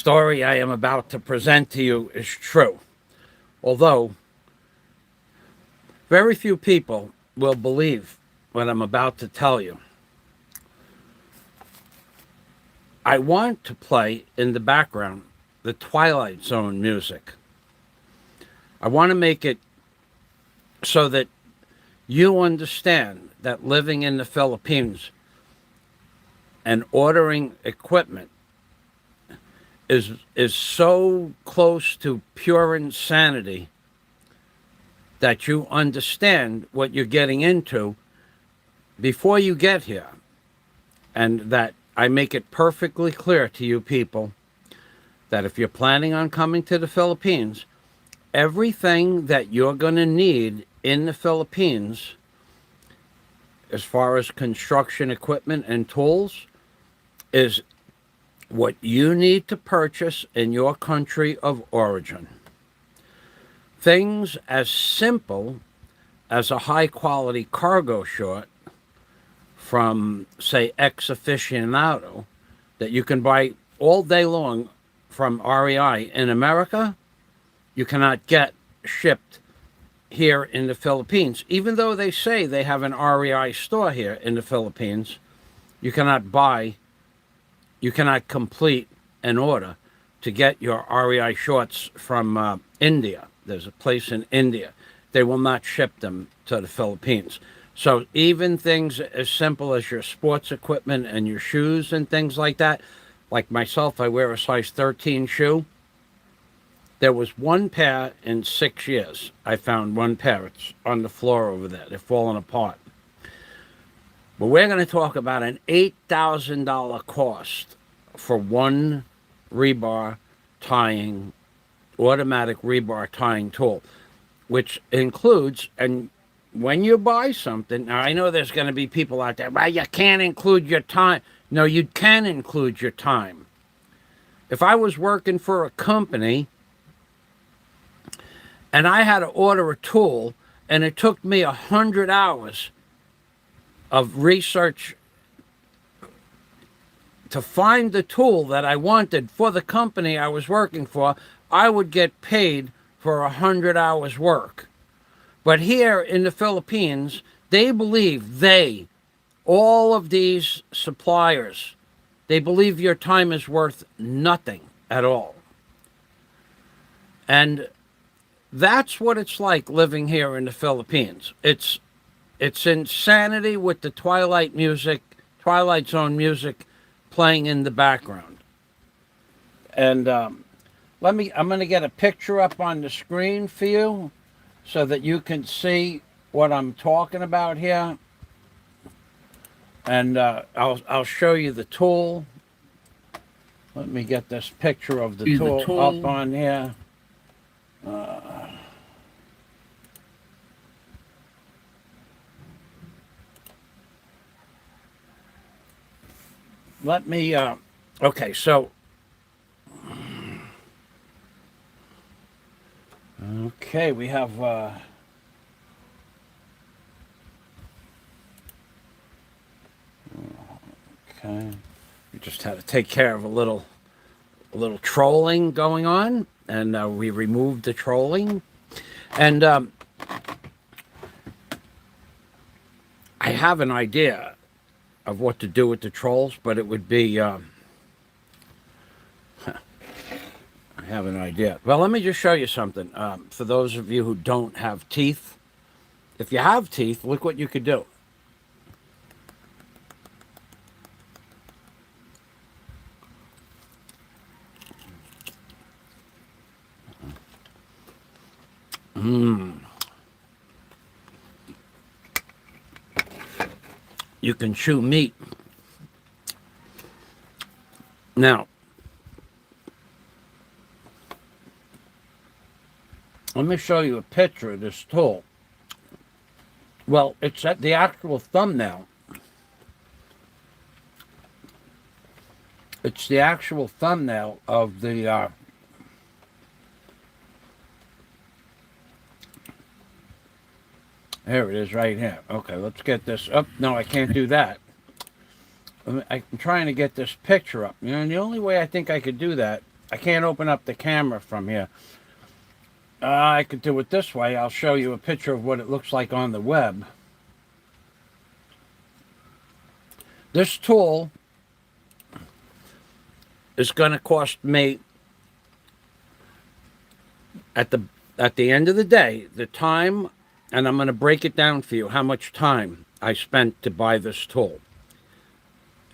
story I am about to present to you is true, although very few people will believe what I'm about to tell you. I want to play in the background the Twilight Zone music. I want to make it so that you understand that living in the Philippines and ordering equipment is so close to pure insanity that you understand what you're getting into before you get here, and that I make it perfectly clear to you people that if you're planning on coming to the Philippines, everything that you're going to need in the Philippines as far as construction equipment and tools is what you need to purchase in your country of origin. Things as simple as a high-quality cargo short from, say, Ex Aficionado that you can buy all day long from REI in America, you cannot get shipped here in the Philippines. Even though they say they have an REI store here in the Philippines, you cannot complete an order to get your REI shorts from India. There's a place in India. They will not ship them to the Philippines. So even things as simple as your sports equipment and your shoes and things like that, like myself, I wear a size 13 shoe. There was one pair in 6 years. I found one pair. It's on the floor over there. They're falling apart. But we're going to talk about an $8,000 cost for one rebar tying, automatic rebar tying tool, which includes, and when you buy something, now I know there's going to be people out there, well, you can't include your time. No, you can include your time. If I was working for a company and I had to order a tool and it took me 100 hours of research to find the tool that I wanted for the company I was working for, I would get paid for 100 hours work. But here in the Philippines, they believe all of these suppliers, they believe your time is worth nothing at all. And that's what it's like living here in the Philippines. It's insanity with the Twilight Zone music playing in the background. And I'm going to get a picture up on the screen for you so that you can see what I'm talking about here. And I'll show you the tool. Let me get this picture of the tool up on here. Okay, so, okay, we have, okay, we just had to take care of a little trolling going on, and we removed the trolling, and I have an idea of what to do with the trolls, but it would be, I have an idea. Well, let me just show you something. For those of you who don't have teeth, if you have teeth, look what you could do. You can chew meat. Now, let me show you a picture of this tool. Well, it's at the actual thumbnail. It's the actual thumbnail of the there it is right here. Okay, let's get this up. No, I can't do that. I'm trying to get this picture up. You know, and the only way I think I could do that I can't open up the camera from here. I could do it this way. I'll show you a picture of what it looks like on the web. This tool is going to cost me, at the end of the day, the time, and I'm going to break it down for you, how much time I spent to buy this tool,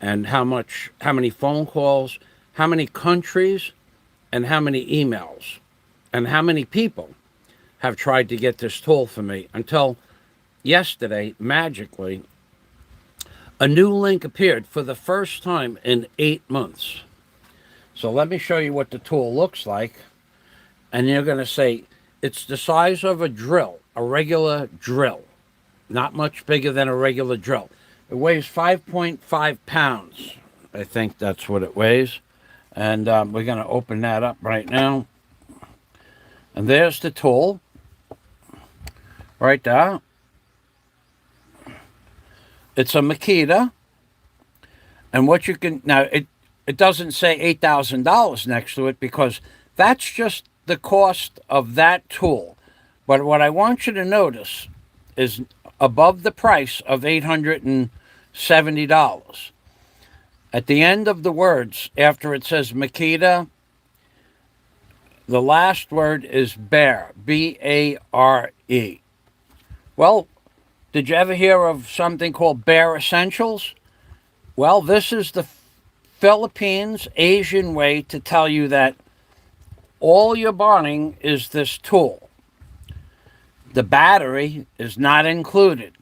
and how many phone calls, how many countries, and how many emails, and how many people have tried to get this tool for me, until yesterday, magically, a new link appeared for the first time in 8 months. So let me show you what the tool looks like. And you're going to say, it's the size of a drill, a regular drill. Not much bigger than a regular drill. It weighs 5.5 pounds. I think that's what it weighs. And we're going to open that up right now. And there's the tool. Right there. It's a Makita. And what you can... Now, it doesn't say $8,000 next to it, because that's just the cost of that tool. But what I want you to notice is above the price of $870, at the end of the words, after it says Makita, the last word is Bare, B-A-R-E. Well, did you ever hear of something called Bare Essentials? Well, this is the Philippines Asian way to tell you that all you're buying is this tool. The battery is not included,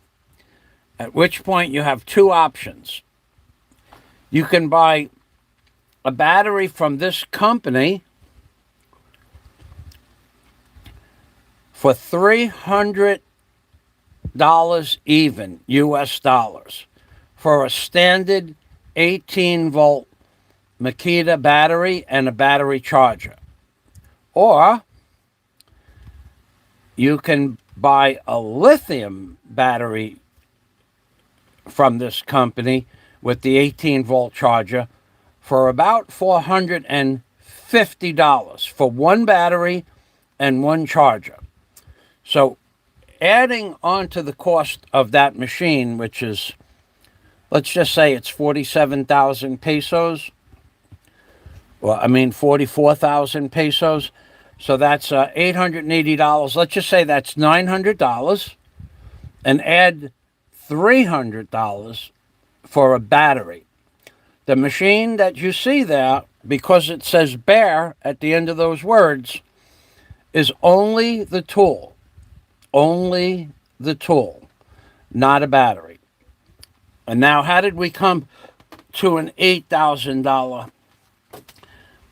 at which point you have two options. You can buy a battery from this company for $300 even, US dollars, for a standard 18-volt Makita battery and a battery charger. Or you can buy a lithium battery from this company with the 18-volt charger for about $450 for one battery and one charger. So adding on to the cost of that machine, which is, let's just say it's 47,000 pesos. Well, I mean 44,000 pesos. So that's $880. Let's just say that's $900. And add $300 for a battery. The machine that you see there, because it says Bare at the end of those words, is only the tool. Only the tool, not a battery. And now, how did we come to an $8,000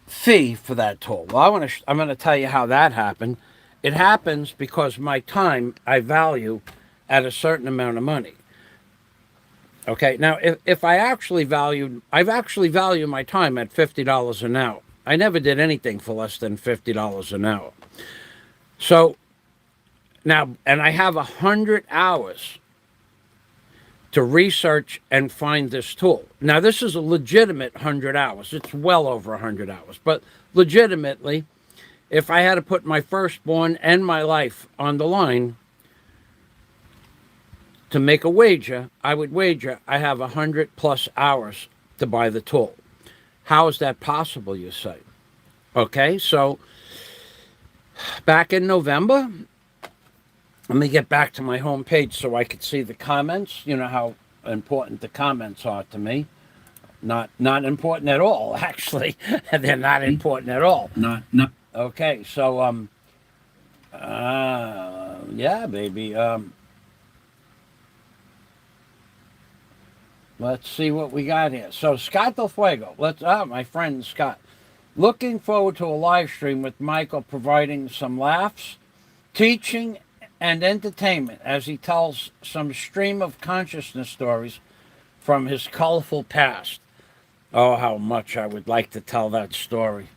fee for that tool? Well, I'm going to tell you how that happened. It happens because my time I value at a certain amount of money. Okay, now if I've actually valued my time at $50 an hour. I never did anything for less than $50 an hour. So now, and I have 100 hours to research and find this tool. Now, this is a legitimate 100 hours. It's well over 100 hours. But legitimately, if I had to put my firstborn and my life on the line to make a wager, I would wager I have 100 plus hours to buy the tool. How is that possible, you say? Okay, so back in November, let me get back to my home page so I could see the comments. You know how important the comments are to me. Not important at all, actually. They're not important at all. Not. Okay, so yeah, baby. Let's see what we got here. So Scott Del Fuego, my friend Scott. Looking forward to a live stream with Michael providing some laughs, teaching, and entertainment as he tells some stream of consciousness stories from his colorful past. Oh, how much I would like to tell that story.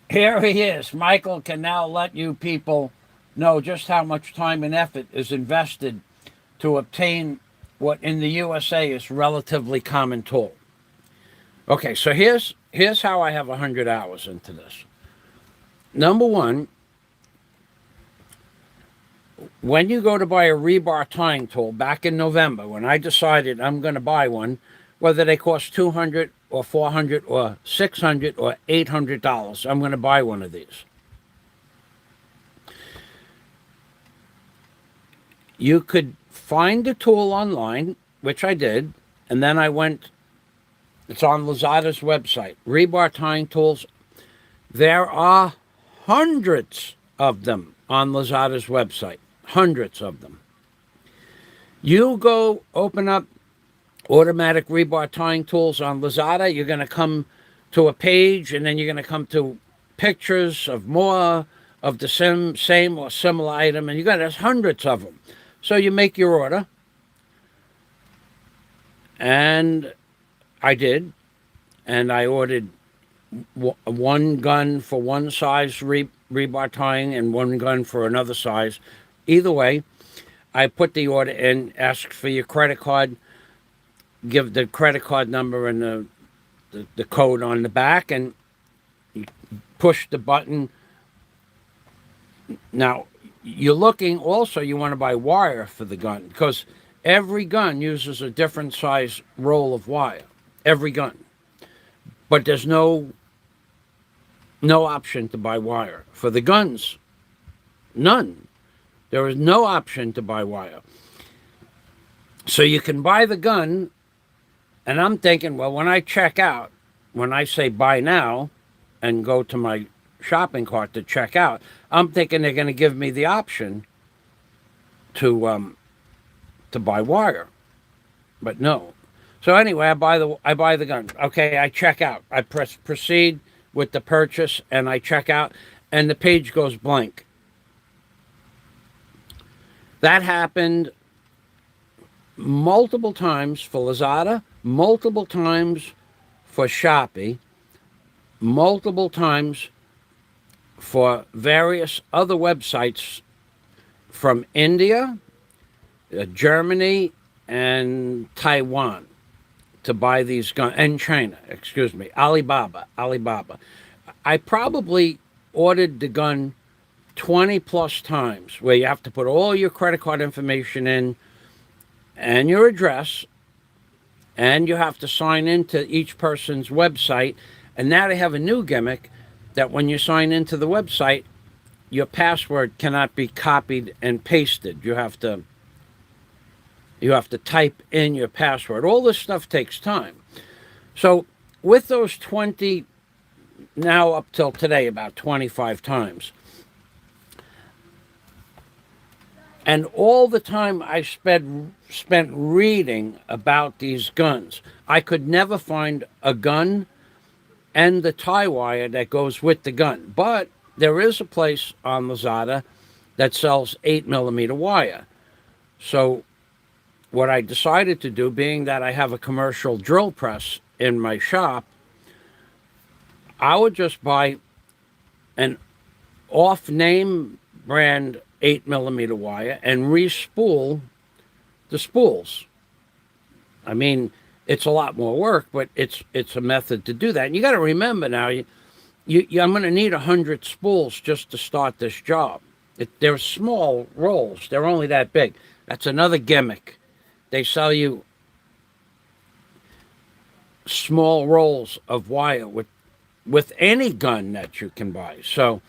Here he is. Michael can now let you people know just how much time and effort is invested to obtain what in the USA is relatively common tool. Okay, so here's how I have 100 hours into this. Number one, when you go to buy a ReBar tying tool back in November, when I decided I'm going to buy one, whether they cost 200 or 400 or 600 or $800, I'm going to buy one of these. You could find the tool online, which I did, and then I went. It's on Lazada's website. ReBar tying tools. There are hundreds of them on Lazada's website. Hundreds of them. You go open up automatic rebar tying tools on Lazada, you're going to come to a page, and then you're going to come to pictures of more of the same or similar item, and there's hundreds of them. So you make your order, and I did, and I ordered one gun for one size rebar tying and one gun for another size. Either way, I put the order in, asked for your credit card, give the credit card number and the code on the back, and you push the button. Now, you're looking also, you want to buy wire for the gun, because every gun uses a different size roll of wire. Every gun. But there's no option to buy wire. For the guns, none. There is no option to buy wire. So you can buy the gun, and I'm thinking, well, when I check out, when I say buy now and go to my shopping cart to check out, I'm thinking they're going to give me the option to buy wire. But no. So anyway, I buy the gun. Okay, I check out. I press proceed with the purchase, and I check out, and the page goes blank. That happened multiple times for Lazada, multiple times for Shopee, multiple times for various other websites from India, Germany, and Taiwan to buy these guns, and China, excuse me, Alibaba. I probably ordered the gun 20 plus times, where you have to put all your credit card information in and your address, and you have to sign into each person's website. And now they have a new gimmick that when you sign into the website, your password cannot be copied and pasted. You have to type in your password. All this stuff takes time. So with those 20, now up till today, about 25 times, and all the time I spent reading about these guns, I could never find a gun and the tie wire that goes with the gun. But there is a place on Lazada that sells 8mm wire. So what I decided to do, being that I have a commercial drill press in my shop, I would just buy an off-name brand 8mm wire and respool the spools. I mean, it's a lot more work, but it's a method to do that. And you got to remember now, I'm going to need 100 spools just to start this job. They're small rolls. They're only that big. That's another gimmick. They sell you small rolls of wire with any gun that you can buy. So,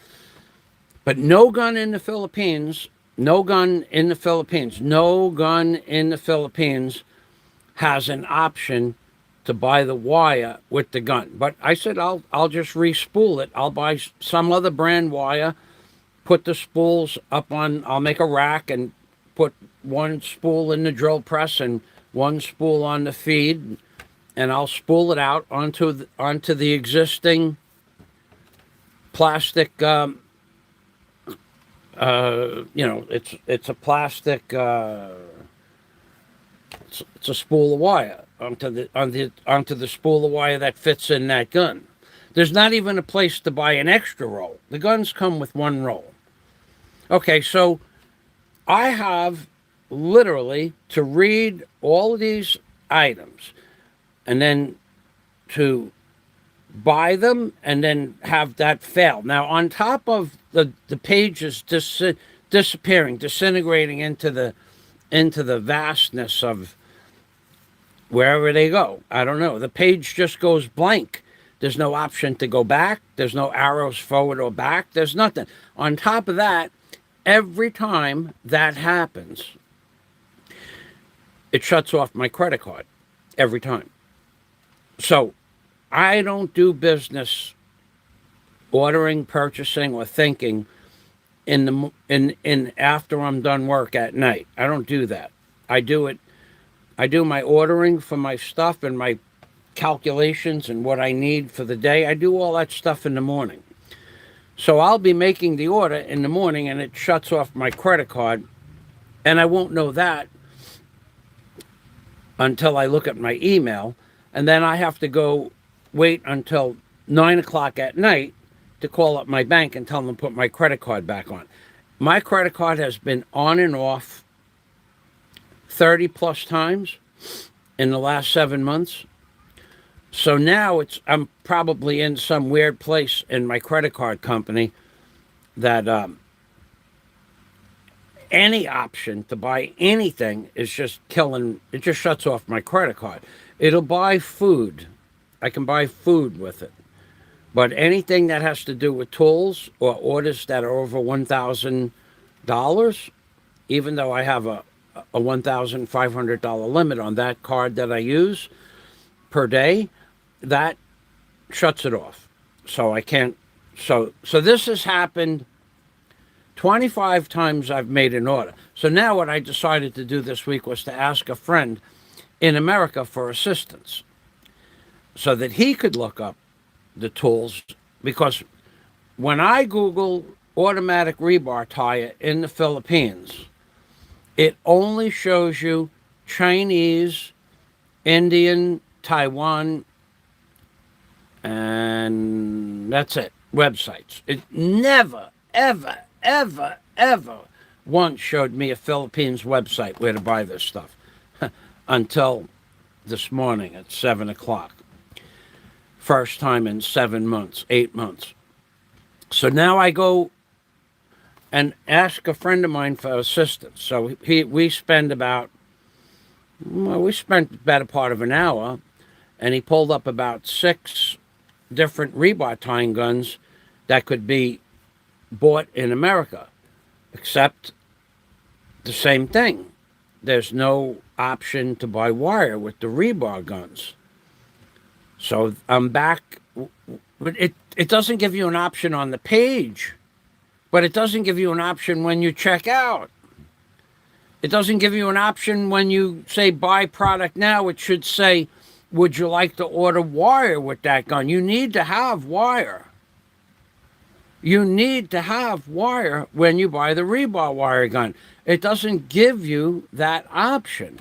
but no gun in the Philippines has an option to buy the wire with the gun. But I said I'll just re-spool it. I'll buy some other brand wire, put the spools up on, I'll make a rack and put one spool in the drill press and one spool on the feed, and I'll spool it out onto the existing plastic. It's a plastic. It's a spool of wire onto the spool of wire that fits in that gun. There's not even a place to buy an extra roll. The guns come with one roll. Okay, so I have literally to read all of these items and then to buy them and then have that fail. Now, on top of the pages disappearing, disintegrating into the vastness of wherever they go, I don't know. The page just goes blank. There's no option to go back. There's no arrows forward or back. There's nothing. On top of that, every time that happens, it shuts off my credit card. Every time. So I don't do business ordering, purchasing, or thinking in after I'm done work at night. I don't do that. I do my ordering for my stuff and my calculations and what I need for the day. I do all that stuff in the morning. So I'll be making the order in the morning and it shuts off my credit card, and I won't know that until I look at my email, and then I have to go wait until 9 o'clock at night to call up my bank and tell them to put my credit card back on. My credit card has been on and off 30 plus times in the last 7 months. So now I'm probably in some weird place in my credit card company that any option to buy anything is just killing. It just shuts off my credit card. It'll buy food. I can buy food with it. But anything that has to do with tools or orders that are over $1,000, even though I have a $1,500 limit on that card that I use per day, that shuts it off. So I can't. So this has happened 25 times. I've made an order. So now what I decided to do this week was to ask a friend in America for assistance so that he could look up the tools, because when I Google automatic rebar tire in the Philippines, it only shows you Chinese, Indian, Taiwan, and that's it, websites. It never, ever, ever, ever once showed me a Philippines website where to buy this stuff until this morning at 7 o'clock. First time in 7 months, 8 months. So now I go and ask a friend of mine for assistance. So we spent the better part of an hour, and he pulled up about 6 different rebar tying guns that could be bought in America, except the same thing. There's no option to buy wire with the rebar guns. So I'm back. But it doesn't give you an option on the page, but it doesn't give you an option when you check out. It doesn't give you an option when you say buy product now. It should say, would you like to order wire with that gun? You need to have wire. You need to have wire when you buy the rebar wire gun. It doesn't give you that option.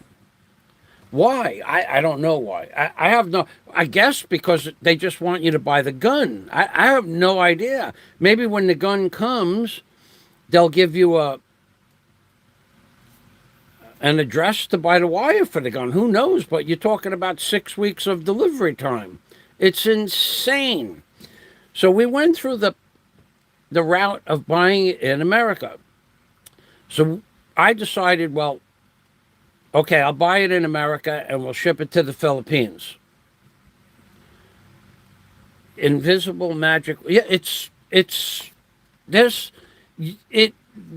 Why? I don't know why. I guess because they just want you to buy the gun. I have no idea. Maybe when the gun comes, they'll give you an address to buy the wire for the gun. Who knows? But you're talking about 6 weeks of delivery time. It's insane. So we went through the route of buying it in America. So I decided, well, okay, I'll buy it in America and we'll ship it to the Philippines. Invisible magic. Yeah,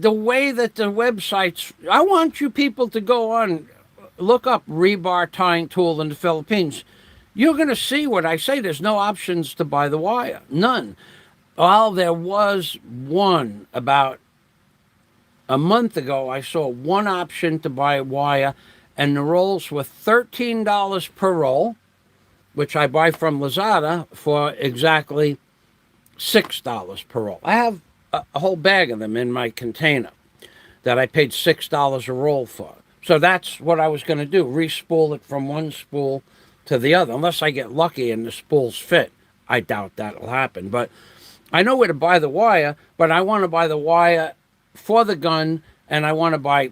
the way that the websites, I want you people to go on, look up rebar tying tool in the Philippines. You're going to see what I say. There's no options to buy the wire. None. Well, there was one about a month ago. I saw one option to buy wire, and the rolls were $13 per roll, which I buy from Lazada for exactly $6 per roll. I have a whole bag of them in my container that I paid $6 a roll for. So that's what I was going to do, re-spool it from one spool to the other, unless I get lucky and the spools fit. I doubt that'll happen. But I know where to buy the wire, but I want to buy the wire for the gun, and I want to buy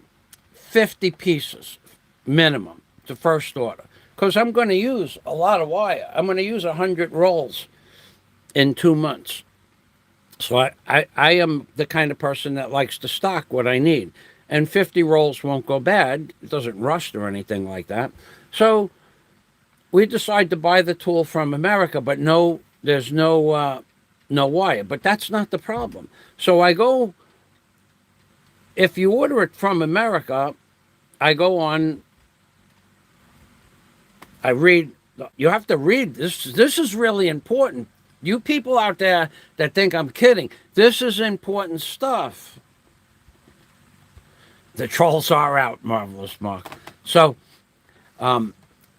50 pieces minimum, the first order. because I'm going to use a lot of wire. I'm going to use 100 rolls in 2 months. So I am the kind of person that likes to stock what I need. And 50 rolls won't go bad. It doesn't rust or anything like that. So we decide to buy the tool from America, but there's no wire. But that's not the problem. So I go, if you order it from America, I go on, I read, you have to read this. This is really important. You people out there that think I'm kidding, this is important stuff. The trolls are out, Marvelous Mark. So,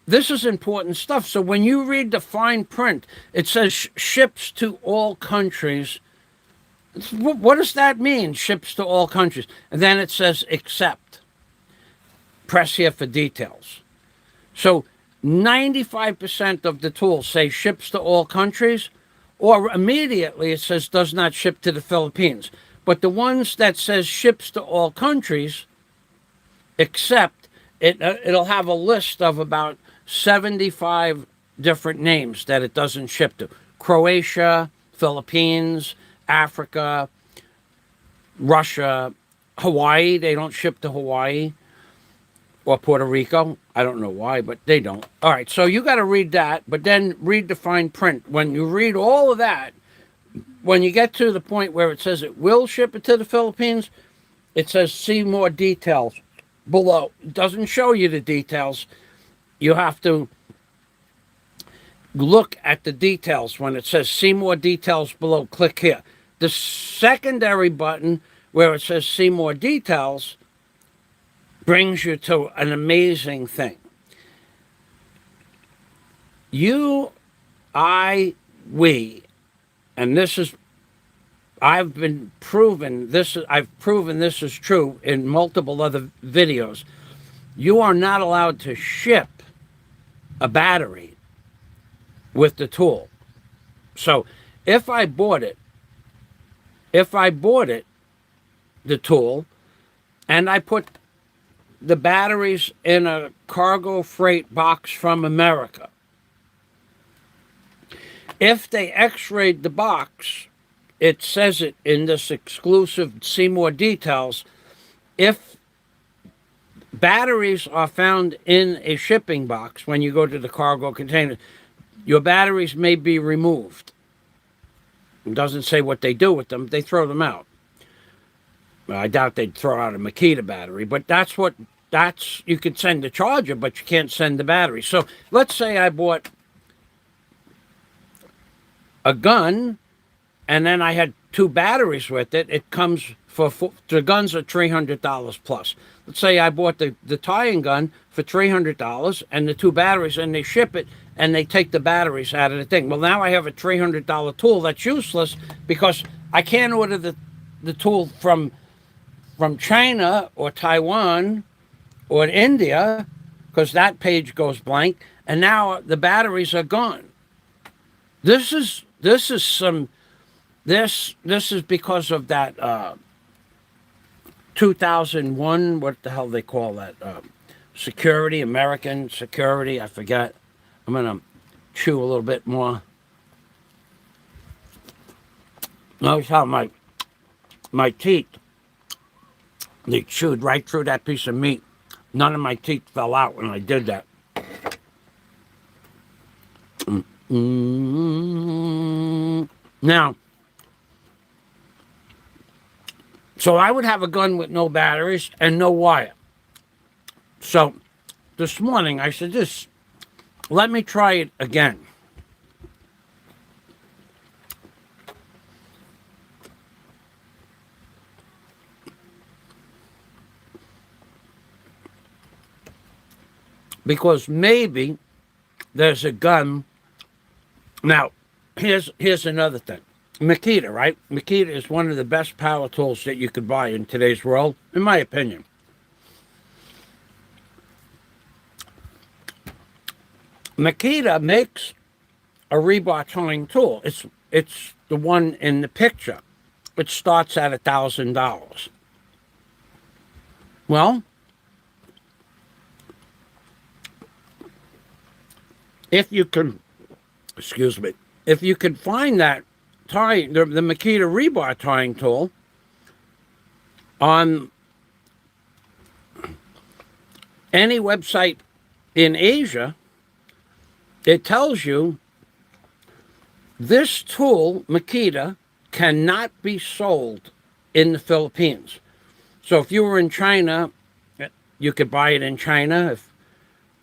this is important stuff. So when you read the fine print, it says ships to all countries. What does that mean, ships to all countries? And then it says except. Press here for details. So 95% of the tools say ships to all countries, or immediately it says does not ship to the Philippines. But the ones that says ships to all countries, except, it'll have a list of about 75 different names that it doesn't ship to. Croatia, Philippines, Africa, Russia, Hawaii. They don't ship to Hawaii. Or Puerto Rico. I don't know why, but they don't. All right, so you got to read that, but then read the fine print. When you read all of that, when you get to the point where it says it will ship it to the Philippines, it says see more details below. It doesn't show you the details. You have to look at the details. When it says see more details below, click here. The secondary button where it says see more details brings you to an amazing thing. You, I, we, and this is, I've proven this is true in multiple other videos. You are not allowed to ship a battery with the tool. So if I bought it, the tool, and I put the batteries in a cargo freight box from America, if they x-rayed the box, it says it in this exclusive see more details, if batteries are found in a shipping box when you go to the cargo container, your batteries may be removed. It doesn't say what they do with them. They throw them out. Well, I doubt they'd throw out a Makita battery, but you could send the charger, but you can't send the battery. So let's say I bought a gun and then I had 2 batteries with it. It comes the guns are $300 plus. Let's say I bought the tying gun for $300 and the 2 batteries, and they ship it and they take the batteries out of the thing. Well, now I have a $300 tool that's useless because I can't order the tool from China or Taiwan or India, because that page goes blank, and now the batteries are gone. This is because of that 2001, what the hell they call that, American security, I forget. I'm gonna chew a little bit more. Notice how my teeth, they chewed right through that piece of meat. None of my teeth fell out when I did that. Now, so I would have a gun with no batteries and no wire. So this morning I said, let me try it again. Because maybe there's a gun. Now, here's another thing. Makita, right? Makita is one of the best power tools that you could buy in today's world, in my opinion. Makita makes a ReBar towing tool. It's the one in the picture. It starts at $1,000. Well, if you can, excuse me, if you can find that tying, the Makita ReBar tying tool on any website in Asia, it tells you this tool, Makita, cannot be sold in the Philippines. So if you were in China, you could buy it in China.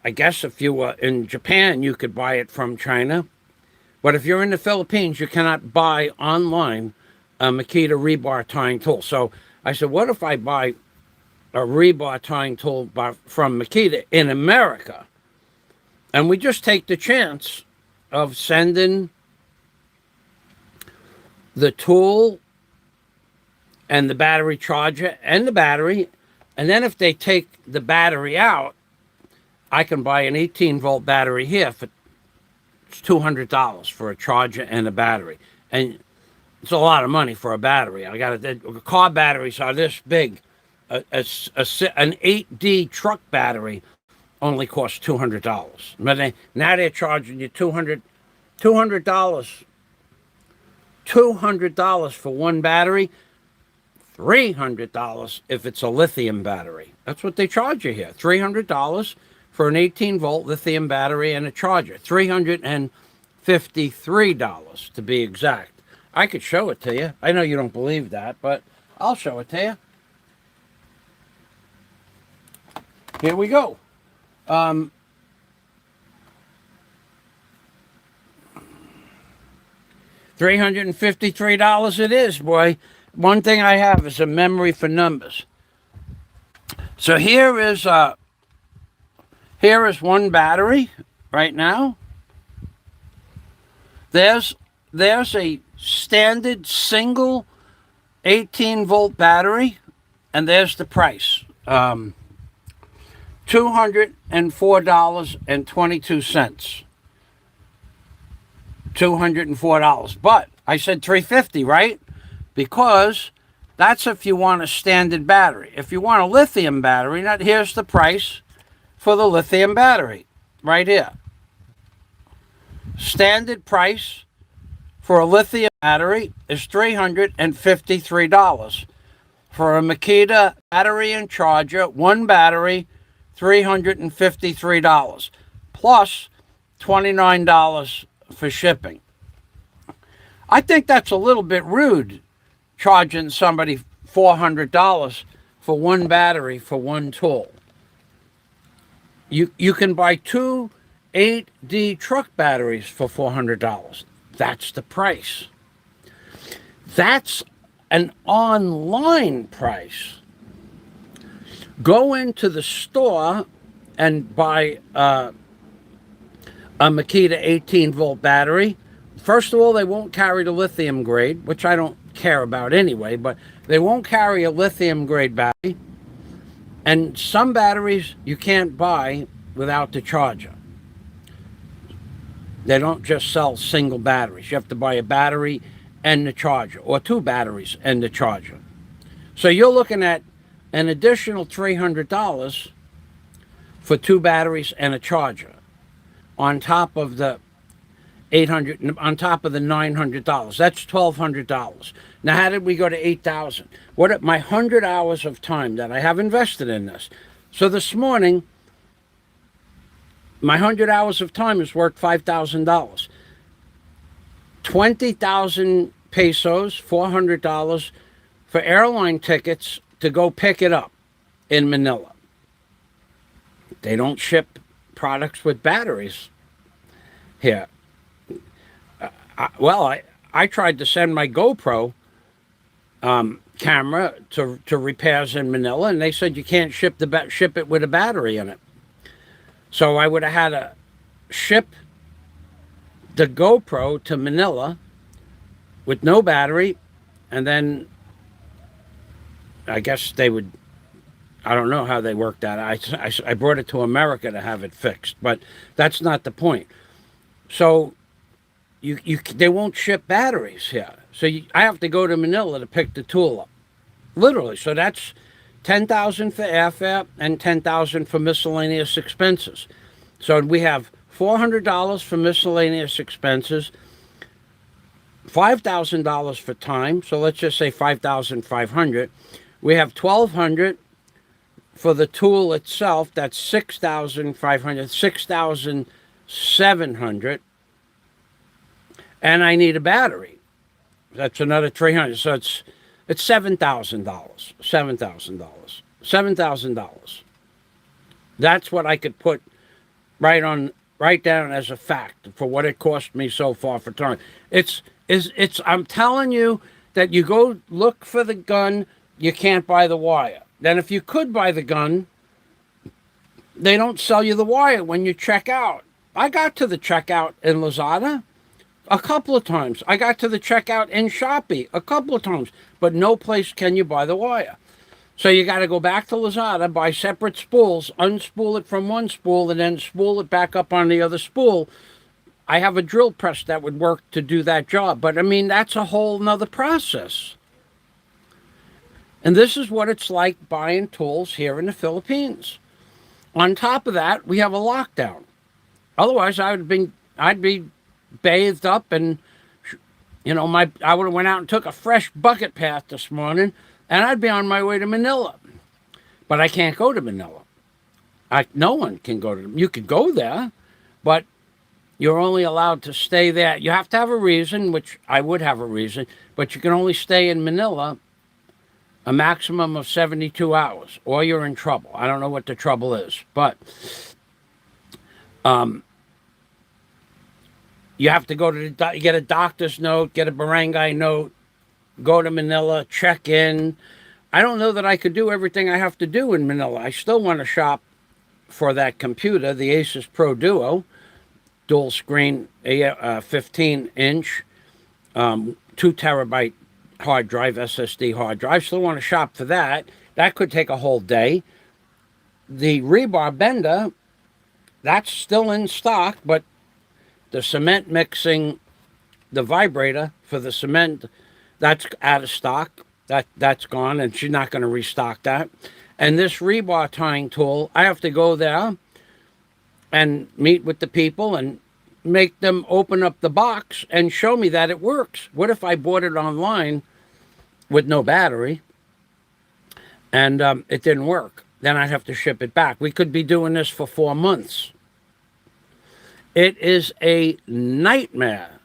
I guess if you were in Japan, you could buy it from China. But if you're in the Philippines, you cannot buy online a Makita ReBar tying tool. So I said, what if I buy a ReBar tying tool from Makita in America? And we just take the chance of sending the tool and the battery charger and the battery. And then if they take the battery out, I can buy an 18-volt battery here for $200 for a charger and a battery. And it's a lot of money for a battery. Car batteries are this big. An 8D truck battery only costs $200. But now they're charging you $200 for one battery, $300 if it's a lithium battery. That's what they charge you here. $300 for an 18-volt lithium battery and a charger. $353 to be exact. I could show it to you. I know you don't believe that, but I'll show it to you. Here we go. $353 it is, boy. One thing I have is a memory for numbers. So here is one battery right now. There's a standard single 18-volt battery, and there's the price. $204.22. $204. But I said $350, right? Because that's if you want a standard battery. If you want a lithium battery, here's the price for the lithium battery right here. Standard price for a lithium battery is $353. For a Makita battery and charger, one battery, $353, plus $29 for shipping. I think that's a little bit rude, charging somebody $400 for one battery for one tool. You can buy two 8D truck batteries for $400. That's the price. That's an online price. Go into the store and buy a Makita 18-volt battery. First of all, they won't carry the lithium grade, which I don't care about anyway, but they won't carry a lithium grade battery. And some batteries you can't buy without the charger. They don't just sell single batteries. You have to buy a battery and the charger, or two batteries and the charger. So you're looking at an additional $300 for two batteries and a charger, on top of the on top of the $900. That's $1,200. Now, how did we go to $8,000? What my 100 hours of time that I have invested in this? So this morning, my 100 hours of time is worth $5,000. 20,000 pesos, $400 for airline tickets to go pick it up in Manila. They don't ship products with batteries here. I tried to send my GoPro camera to repairs in Manila, and they said you can't ship it with a battery in it. So I would have had to ship the GoPro to Manila with no battery, and then I guess they would, I don't know how they worked that. I brought it to America to have it fixed, but that's not the point. So they won't ship batteries here. So I have to go to Manila to pick the tool up, literally. So that's $10,000 for airfare and $10,000 for miscellaneous expenses. So we have $400 for miscellaneous expenses, $5,000 for time. So let's just say 5,500. We have 1,200 for the tool itself. That's 6,500, 6,700. And I need a battery. That's another 300. So it's $7,000. $7,000. That's what I could put right down as a fact for what it cost me so far for time. I'm telling you that you go look for the gun, you can't buy the wire. Then if you could buy the gun, they don't sell you the wire when you check out. I got to the checkout in Lazada a couple of times. I got to the checkout in Shopee a couple of times, but no place can you buy the wire. So you got to go back to Lazada, buy separate spools, unspool it from one spool, and then spool it back up on the other spool. I have a drill press that would work to do that job. But, I mean, that's a whole nother process. And this is what it's like buying tools here in the Philippines. On top of that, we have a lockdown. Otherwise, I'd be bathed up and, I would have went out and took a fresh bucket bath this morning, and I'd be on my way to Manila. But I can't go to Manila. No one can go to. You could go there, but you're only allowed to stay there. You have to have a reason, which I would have a reason, but you can only stay in Manila a maximum of 72 hours, or you're in trouble. I don't know what the trouble is, but you have to go to get a doctor's note, get a barangay note, go to Manila, check in. I don't know that I could do everything I have to do in Manila. I still want to shop for that computer, the Asus Pro Duo, dual screen, 15-inch, 2 terabyte hard drive, SSD hard drive. Still want to shop for that. That could take a whole day. The ReBar bender, that's still in stock, but the cement mixing, the vibrator for the cement, that's out of stock. That's gone, and she's not going to restock that. And this ReBar tying tool, I have to go there and meet with the people and make them open up the box and show me that it works. What if I bought it online with no battery and it didn't work? Then I'd have to ship it back. We could be doing this for 4 months. It is a nightmare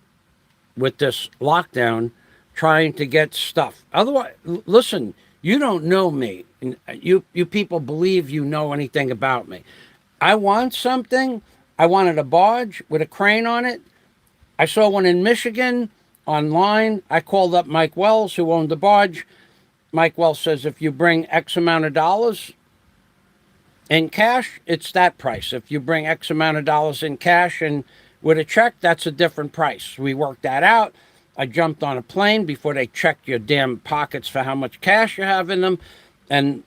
with this lockdown trying to get stuff. Otherwise, listen, you don't know me. You people believe you know anything about me. I want something. I wanted a barge with a crane on it. I saw one in Michigan online. I called up Mike Wells, who owned the barge. Mike Wells says if you bring X amount of dollars in cash, it's that price. If you bring X amount of dollars in cash and with a check, that's a different price. We worked that out. I jumped on a plane before they checked your damn pockets for how much cash you have in them. And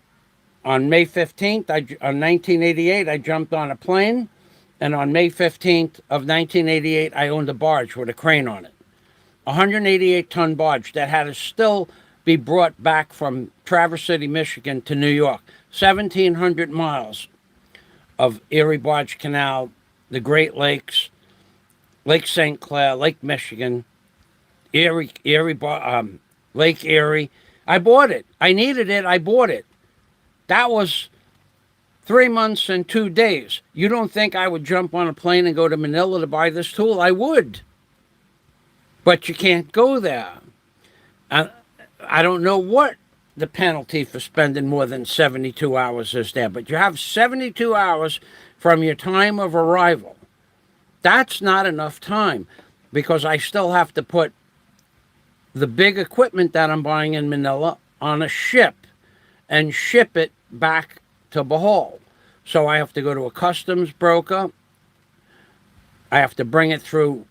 on May 15th, on 1988, I jumped on a plane. And on May 15th of 1988, I owned a barge with a crane on it. A 188-ton barge that had to still be brought back from Traverse City, Michigan to New York. 1,700 miles of Erie Barge Canal, the Great Lakes, Lake St. Clair, Lake Michigan, Lake Erie. I bought it. I needed it. I bought it. That was 3 months and 2 days. You don't think I would jump on a plane and go to Manila to buy this tool? I would. But you can't go there. I don't know what the penalty for spending more than 72 hours is there, but you have 72 hours from your time of arrival. That's not enough time because I still have to put the big equipment that I'm buying in Manila on a ship and ship it back to Bohol. So I have to go to a customs broker. I have to bring it through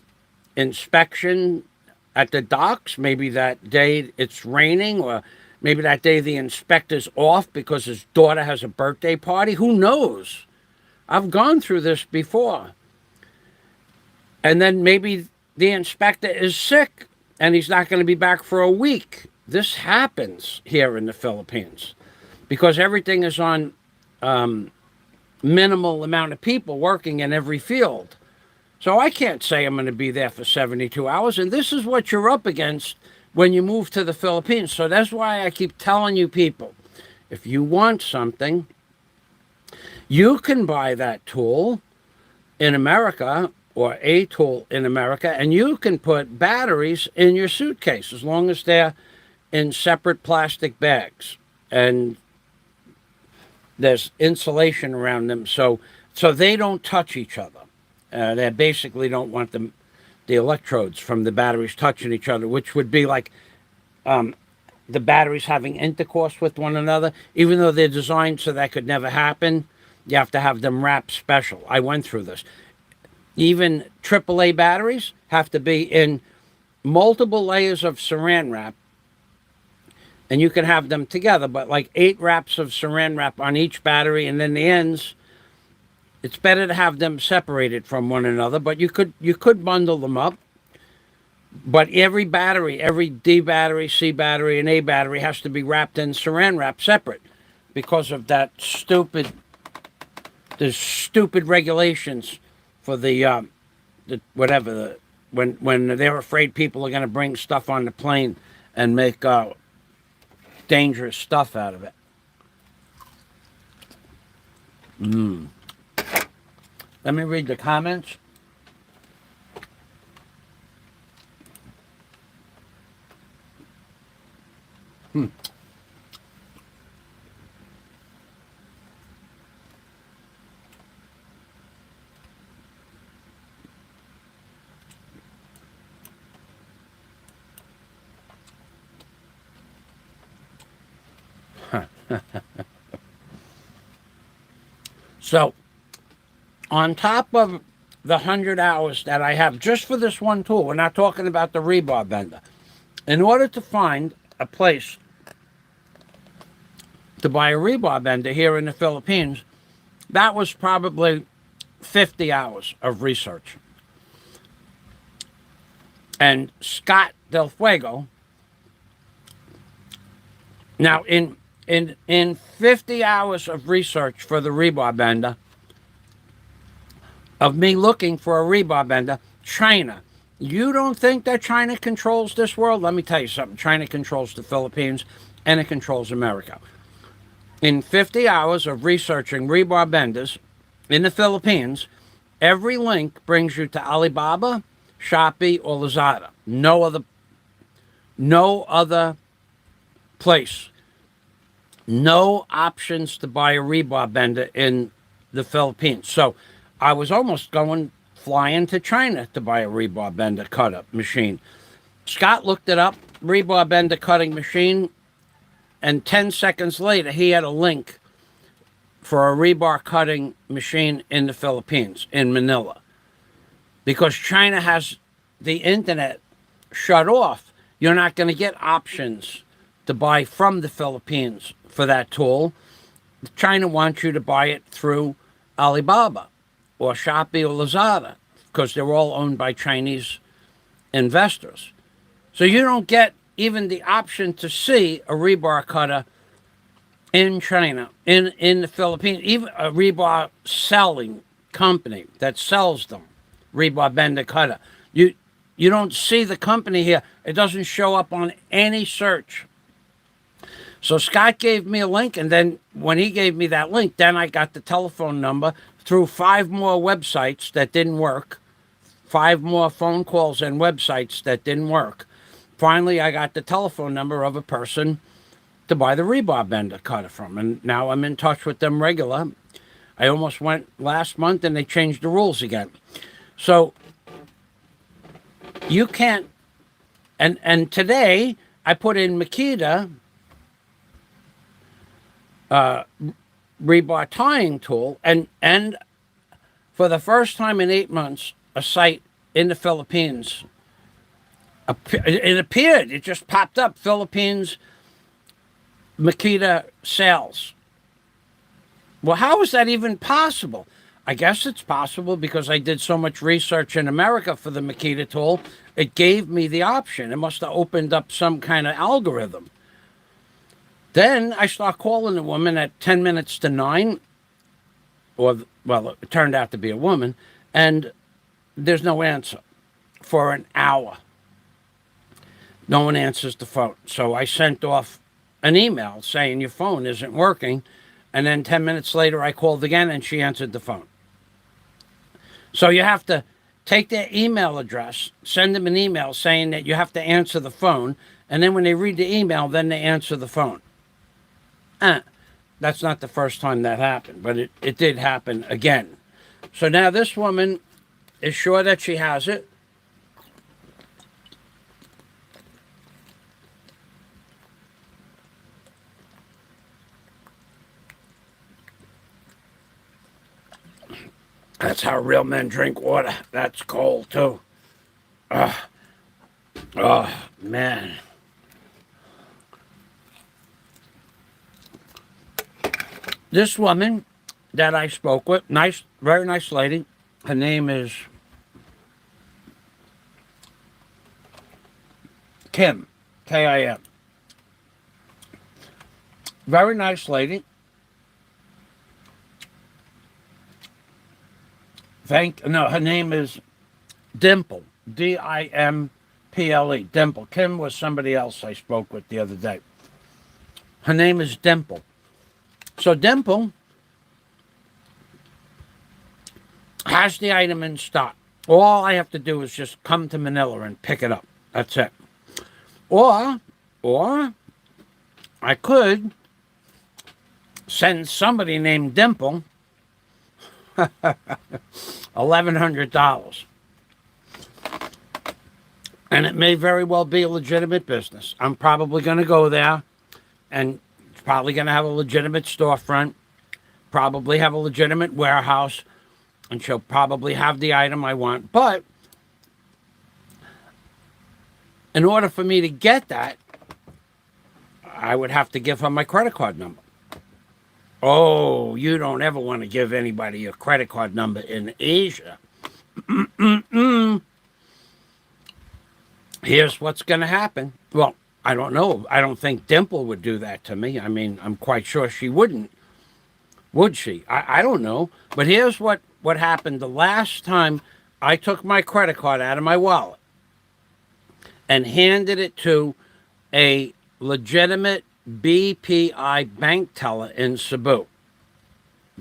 inspection at the docks. Maybe that day it's raining, or maybe that day the inspector's off because his daughter has a birthday party. Who knows? I've gone through this before. And then maybe the inspector is sick and he's not going to be back for a week. This happens here in the Philippines because everything is on minimal amount of people working in every field. So I can't say I'm going to be there for 72 hours. And this is what you're up against when you move to the Philippines. So that's why I keep telling you people, if you want something, you can buy that tool in America or a tool in America, and you can put batteries in your suitcase as long as they're in separate plastic bags. And there's insulation around them so they don't touch each other. They basically don't want the electrodes from the batteries touching each other, which would be like the batteries having intercourse with one another. Even though they're designed so that could never happen, you have to have them wrapped special. I went through this. Even AAA batteries have to be in multiple layers of saran wrap, and you can have them together, but like 8 wraps of saran wrap on each battery, and then the ends, it's better to have them separated from one another, but you could bundle them up. But every battery, every D battery, C battery, and A battery has to be wrapped in saran wrap separate because of that stupid regulations for the whatever, when they're afraid people are going to bring stuff on the plane and make dangerous stuff out of it. Let me read the comments. So, on top of the 100 hours that I have just for this one tool, we're not talking about the rebar bender. In order to find a place to buy a rebar bender here in the Philippines, that was probably 50 hours of research. And Scott Del Fuego, now in 50 hours of research for the rebar bender, of me looking for a rebar bender, China. You don't think that China controls this world? Let me tell you something. China controls the Philippines and it controls America. In 50 hours of researching rebar benders in the Philippines, every link brings you to Alibaba, Shopee, or Lazada. No other place. No options to buy a rebar bender in the Philippines. So I was almost flying to China to buy a rebar bender cutter machine. Scott looked it up, rebar bender cutting machine, and 10 seconds later he had a link for a rebar cutting machine in the Philippines, in Manila. Because China has the internet shut off, you're not going to get options to buy from the Philippines for that tool. China wants you to buy it through Alibaba or Shopee or Lazada because they're all owned by Chinese investors. So you don't get even the option to see a rebar cutter in China, in the Philippines, even a rebar selling company that sells them, rebar bender cutter. You don't see the company here. It doesn't show up on any search. So Scott gave me a link, and then when he gave me that link, then I got the telephone number through 5 more websites that didn't work, 5 more phone calls and websites that didn't work. Finally, I got the telephone number of a person to buy the rebar bender cutter from, and now I'm in touch with them regular. I almost went last month, and they changed the rules again. So you can't, and today I put in Makita rebar tying tool, and for the first time in 8 months, a site in the Philippines, it appeared, it just popped up, Philippines Makita sales. Well, how is that even possible? I guess it's possible because I did so much research in America for the Makita tool, it gave me the option. It must have opened up some kind of algorithm. Then I start calling the woman at 10 minutes to 9, or, well, it turned out to be a woman, and there's no answer for an hour. No one answers the phone. So I sent off an email saying your phone isn't working. And then 10 minutes later, I called again and she answered the phone. So you have to take their email address, send them an email saying that you have to answer the phone. And then when they read the email, then they answer the phone. That's not the first time that happened, but it did happen again. So now this woman is sure that she has it. That's how real men drink water. That's cold, too. Oh, man. This woman that I spoke with, nice, very nice lady. Her name is Kim, Kim. Very nice lady. Her name is Dimple, Dimple, Dimple. Kim was somebody else I spoke with the other day. Her name is Dimple. So Dimple has the item in stock. All I have to do is just come to Manila and pick it up. That's it. Or I could send somebody named Dimple $1,100. And it may very well be a legitimate business. I'm probably going to go there and probably going to have a legitimate storefront, probably have a legitimate warehouse, and she'll probably have the item I want. But in order for me to get that, I would have to give her my credit card number. Oh, you don't ever want to give anybody your credit card number in Asia. Here's what's going to happen. Well, I don't know. I don't think Dimple would do that to me. I mean, I'm quite sure she wouldn't. Would she? I don't know. But here's what happened the last time I took my credit card out of my wallet and handed it to a legitimate BPI bank teller in Cebu.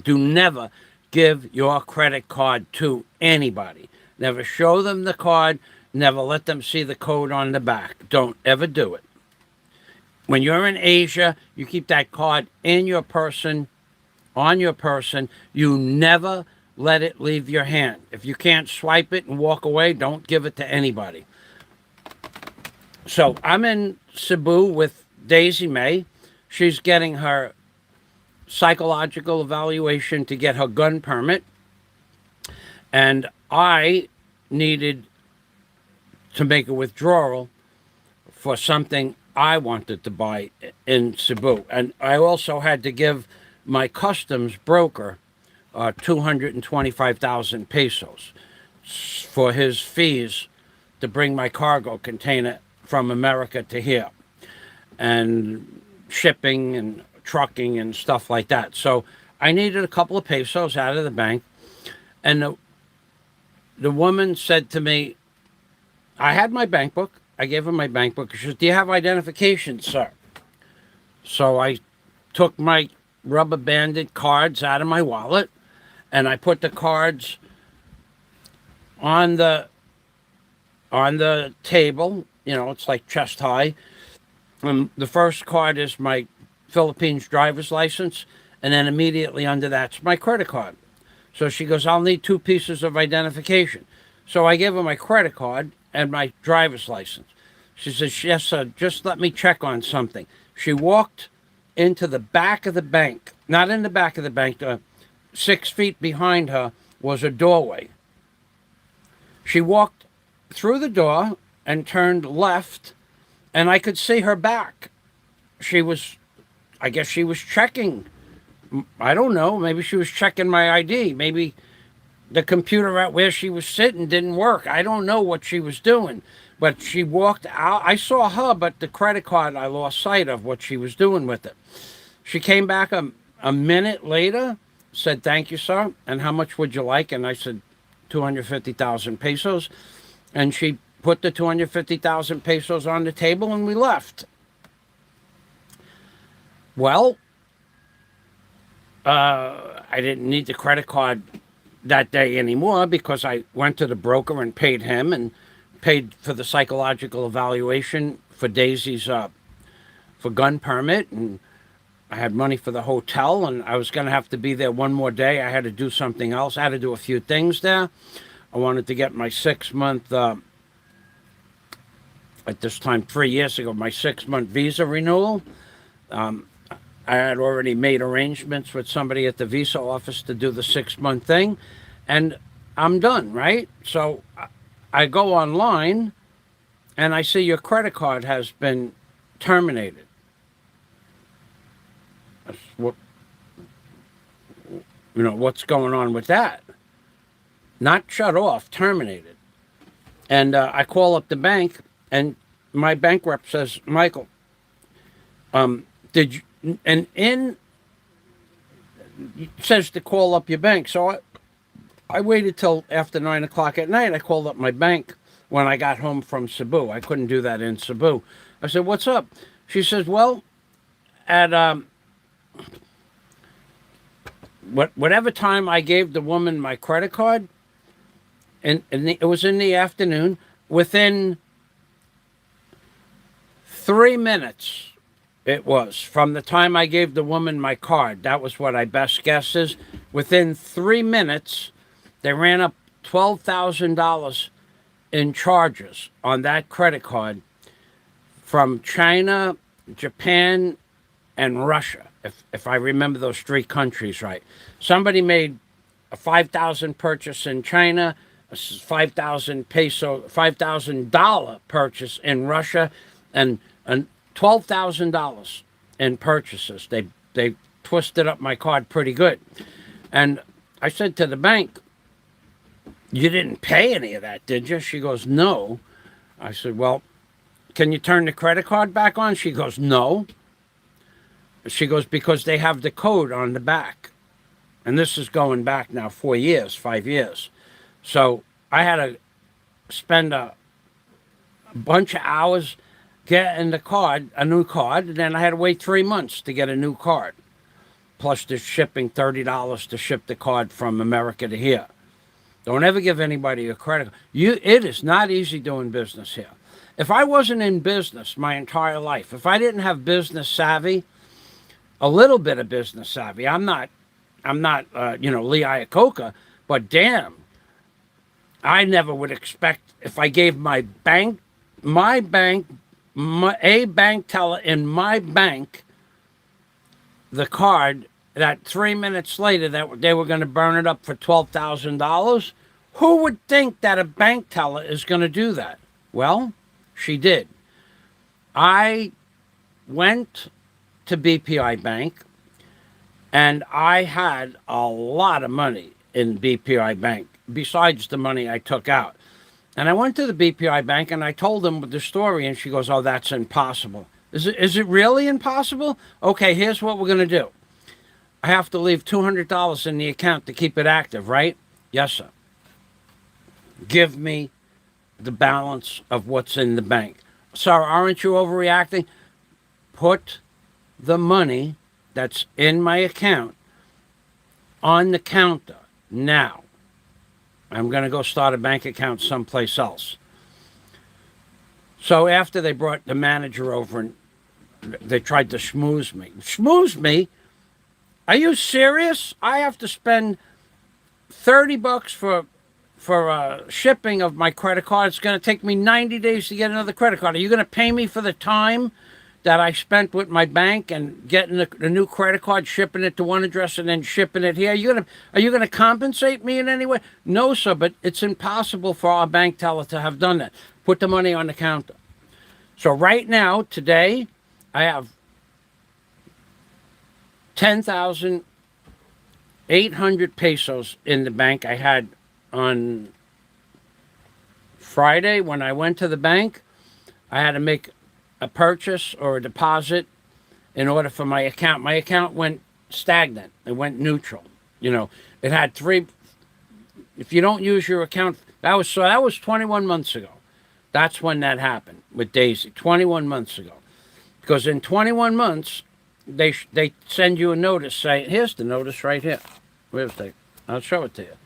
Do never give your credit card to anybody. Never show them the card. Never let them see the code on the back. Don't ever do it. When you're in Asia, you keep that card in your person, on your person. You never let it leave your hand. If you can't swipe it and walk away, don't give it to anybody. So I'm in Cebu with Daisy May. She's getting her psychological evaluation to get her gun permit. And I needed to make a withdrawal for something I wanted to buy in Cebu. And I also had to give my customs broker 225,000 pesos for his fees to bring my cargo container from America to here, and shipping and trucking and stuff like that. So I needed a couple of pesos out of the bank. And the woman said to me, I had my bank book. I gave her my bank book. She says, do you have identification, sir? So I took my rubber banded cards out of my wallet and I put the cards on the table. You know, it's like chest high. And the first card is my Philippines driver's license. And then immediately under that's my credit card. So she goes, I'll need 2 pieces of identification. So I gave her my credit card and my driver's license. She says, yes, sir, just let me check on something. She walked into the back of the bank, not in the back of the bank, 6 feet behind her was a doorway. She walked through the door and turned left, and I could see her back. I guess she was checking. I don't know, maybe she was checking my ID. Maybe the computer at where she was sitting didn't work. I don't know what she was doing. But she walked out. I saw her, but the credit card, I lost sight of what she was doing with it. She came back a minute later, said, thank you, sir. And how much would you like? And I said, 250,000 pesos, and she put the 250,000 pesos on the table, and we left. Well, I didn't need the credit card that day anymore because I went to the broker and paid him and paid for the psychological evaluation for Daisy's for gun permit, and I had money for the hotel, and I was going to have to be there one more day. I had to do something else. I had to do a few things there. I wanted to get my 6-month, at this time 3 years ago, my 6-month visa renewal. I had already made arrangements with somebody at the visa office to do the 6-month thing, and I'm done, right? So I go online, and I see your credit card has been terminated. What, what's going on with that? Not shut off, terminated. And I call up the bank, and my bank rep says, Michael, did you, and in, it says to call up your bank. So I waited till after 9 o'clock at night. I called up my bank when I got home from Cebu. I couldn't do that in Cebu. I said, what's up? She says, well, at whatever time I gave the woman my credit card, and it was in the afternoon, within 3 minutes, it was, from the time I gave the woman my card, that was what I best guess is, within 3 minutes, they ran up $12,000 in charges on that credit card from China, Japan, and Russia, if I remember those 3 countries right. Somebody made a 5,000 purchase in China, a 5,000 peso, $5,000 purchase in Russia, and $12,000 in purchases. They twisted up my card pretty good. And I said to the bank, you didn't pay any of that, did you? She goes, no. I said, well, can you turn the credit card back on? She goes, no. She goes, because they have the code on the back. And this is going back now 4 years, 5 years. So I had to spend a bunch of hours getting the card, a new card, and then I had to wait 3 months to get a new card. Plus the shipping, $30 to ship the card from America to here. Don't ever give anybody a credit card. It is not easy doing business here. If I wasn't in business my entire life, if I didn't have business savvy, a little bit of business savvy, I'm not Lee Iacocca, but damn, I never would expect if I gave a bank teller in my bank the card, that 3 minutes later that they were going to burn it up for $12,000. Who would think that a bank teller is going to do that? Well, she did. I went to BPI Bank, and I had a lot of money in BPI Bank besides the money I took out. And I went to the BPI Bank and I told them the story, and she goes, oh, that's impossible. Is it really impossible? Okay, here's what we're going to do. I have to leave $200 in the account to keep it active, right? Yes, sir. Give me the balance of what's in the bank. Sir, aren't you overreacting? Put the money that's in my account on the counter now. I'm going to go start a bank account someplace else. So after they brought the manager over and they tried to schmooze me. Schmooze me? Are you serious? I have to spend $30 for shipping of my credit card. It's going to take me 90 days to get another credit card. Are you going to pay me for the time that I spent with my bank and getting the new credit card, shipping it to one address and then shipping it here? Are you gonna compensate me in any way? No, sir, but it's impossible for our bank teller to have done that. Put the money on the counter. So right now, today, I have 10,800 pesos in the bank. I had on Friday when I went to the bank, I had to make a purchase or a deposit in order for my account. My account went stagnant. It went neutral. It had If you don't use your account, that was 21 months ago. That's when that happened with Daisy. 21 months ago. Because in 21 months, they send you a notice saying, here's the notice right here. Where's the? I'll show it to you.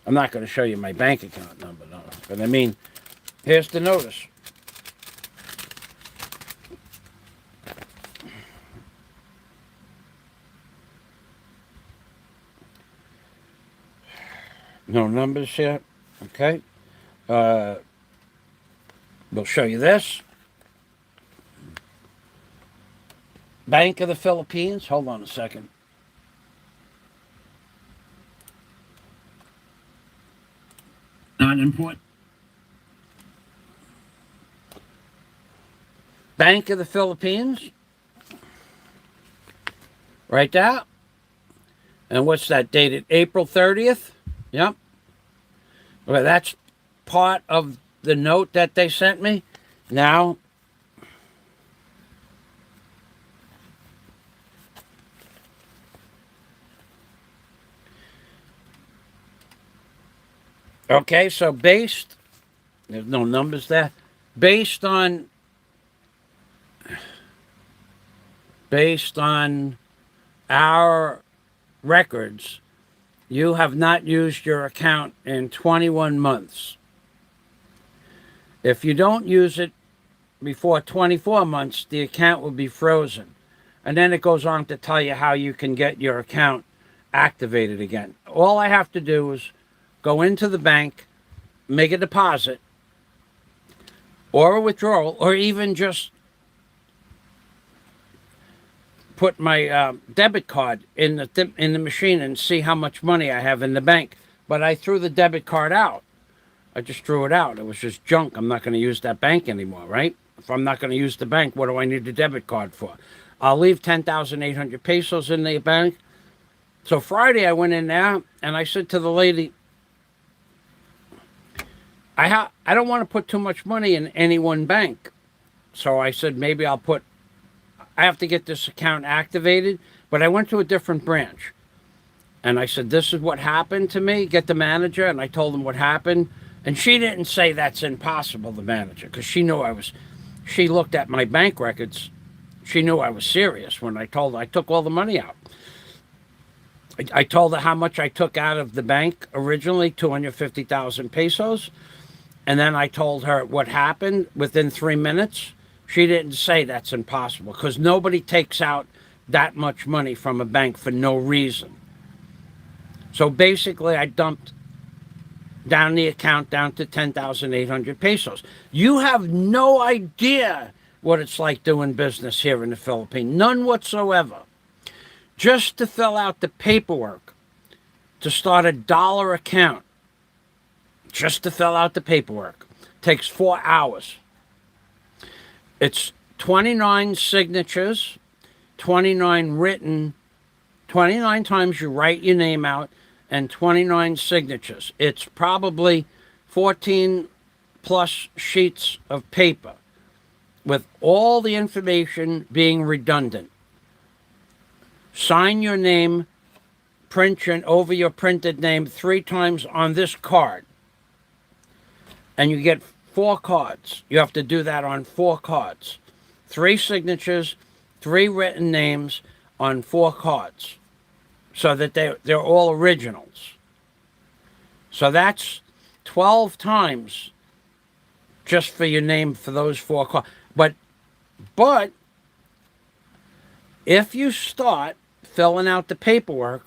I'm not going to show you my bank account number, no. But I mean, here's the notice. No numbers here. Okay. We'll show you this. Bank of the Philippines. Hold on a second. Non-import. Bank of the Philippines. Right there. And what's that, dated April 30th? Yep. Well, that's part of the note that they sent me. Now, okay, so there's no numbers there. Based on our records, you have not used your account in 21 months. If you don't use it before 24 months, the account will be frozen. And then it goes on to tell you how you can get your account activated again. All I have to do is go into the bank, make a deposit, or a withdrawal, or even just put my debit card in the machine and see how much money I have in the bank. But I threw the debit card out. I just threw it out. It was just junk. I'm not going to use that bank anymore, right? If I'm not going to use the bank, what do I need the debit card for? I'll leave 10,800 pesos in the bank. So Friday I went in there and I said to the lady, I don't want to put too much money in any one bank. So I said, maybe I have to get this account activated, but I went to a different branch. And I said, this is what happened to me. Get the manager. And I told him what happened. And she didn't say that's impossible, the manager, because she looked at my bank records. She knew I was serious when I told her I took all the money out. I told her how much I took out of the bank originally, 250,000 pesos. And then I told her what happened within 3 minutes. She didn't say that's impossible, because nobody takes out that much money from a bank for no reason. So basically, I dumped down the account down to 10,800 pesos. You have no idea what it's like doing business here in the Philippines. None whatsoever. Just to fill out the paperwork to start a dollar account, just to fill out the paperwork, takes 4 hours. It's 29 signatures, 29 written, 29 times you write your name out, and 29 signatures. It's probably 14 plus sheets of paper with all the information being redundant. Sign your name, print over your printed name 3 times on this card. And you get 4 cards. You have to do that on 4 cards. 3 signatures, 3 written names on 4 cards. So that they're all originals. So that's 12 times just for your name for those 4 cards. But if you start filling out the paperwork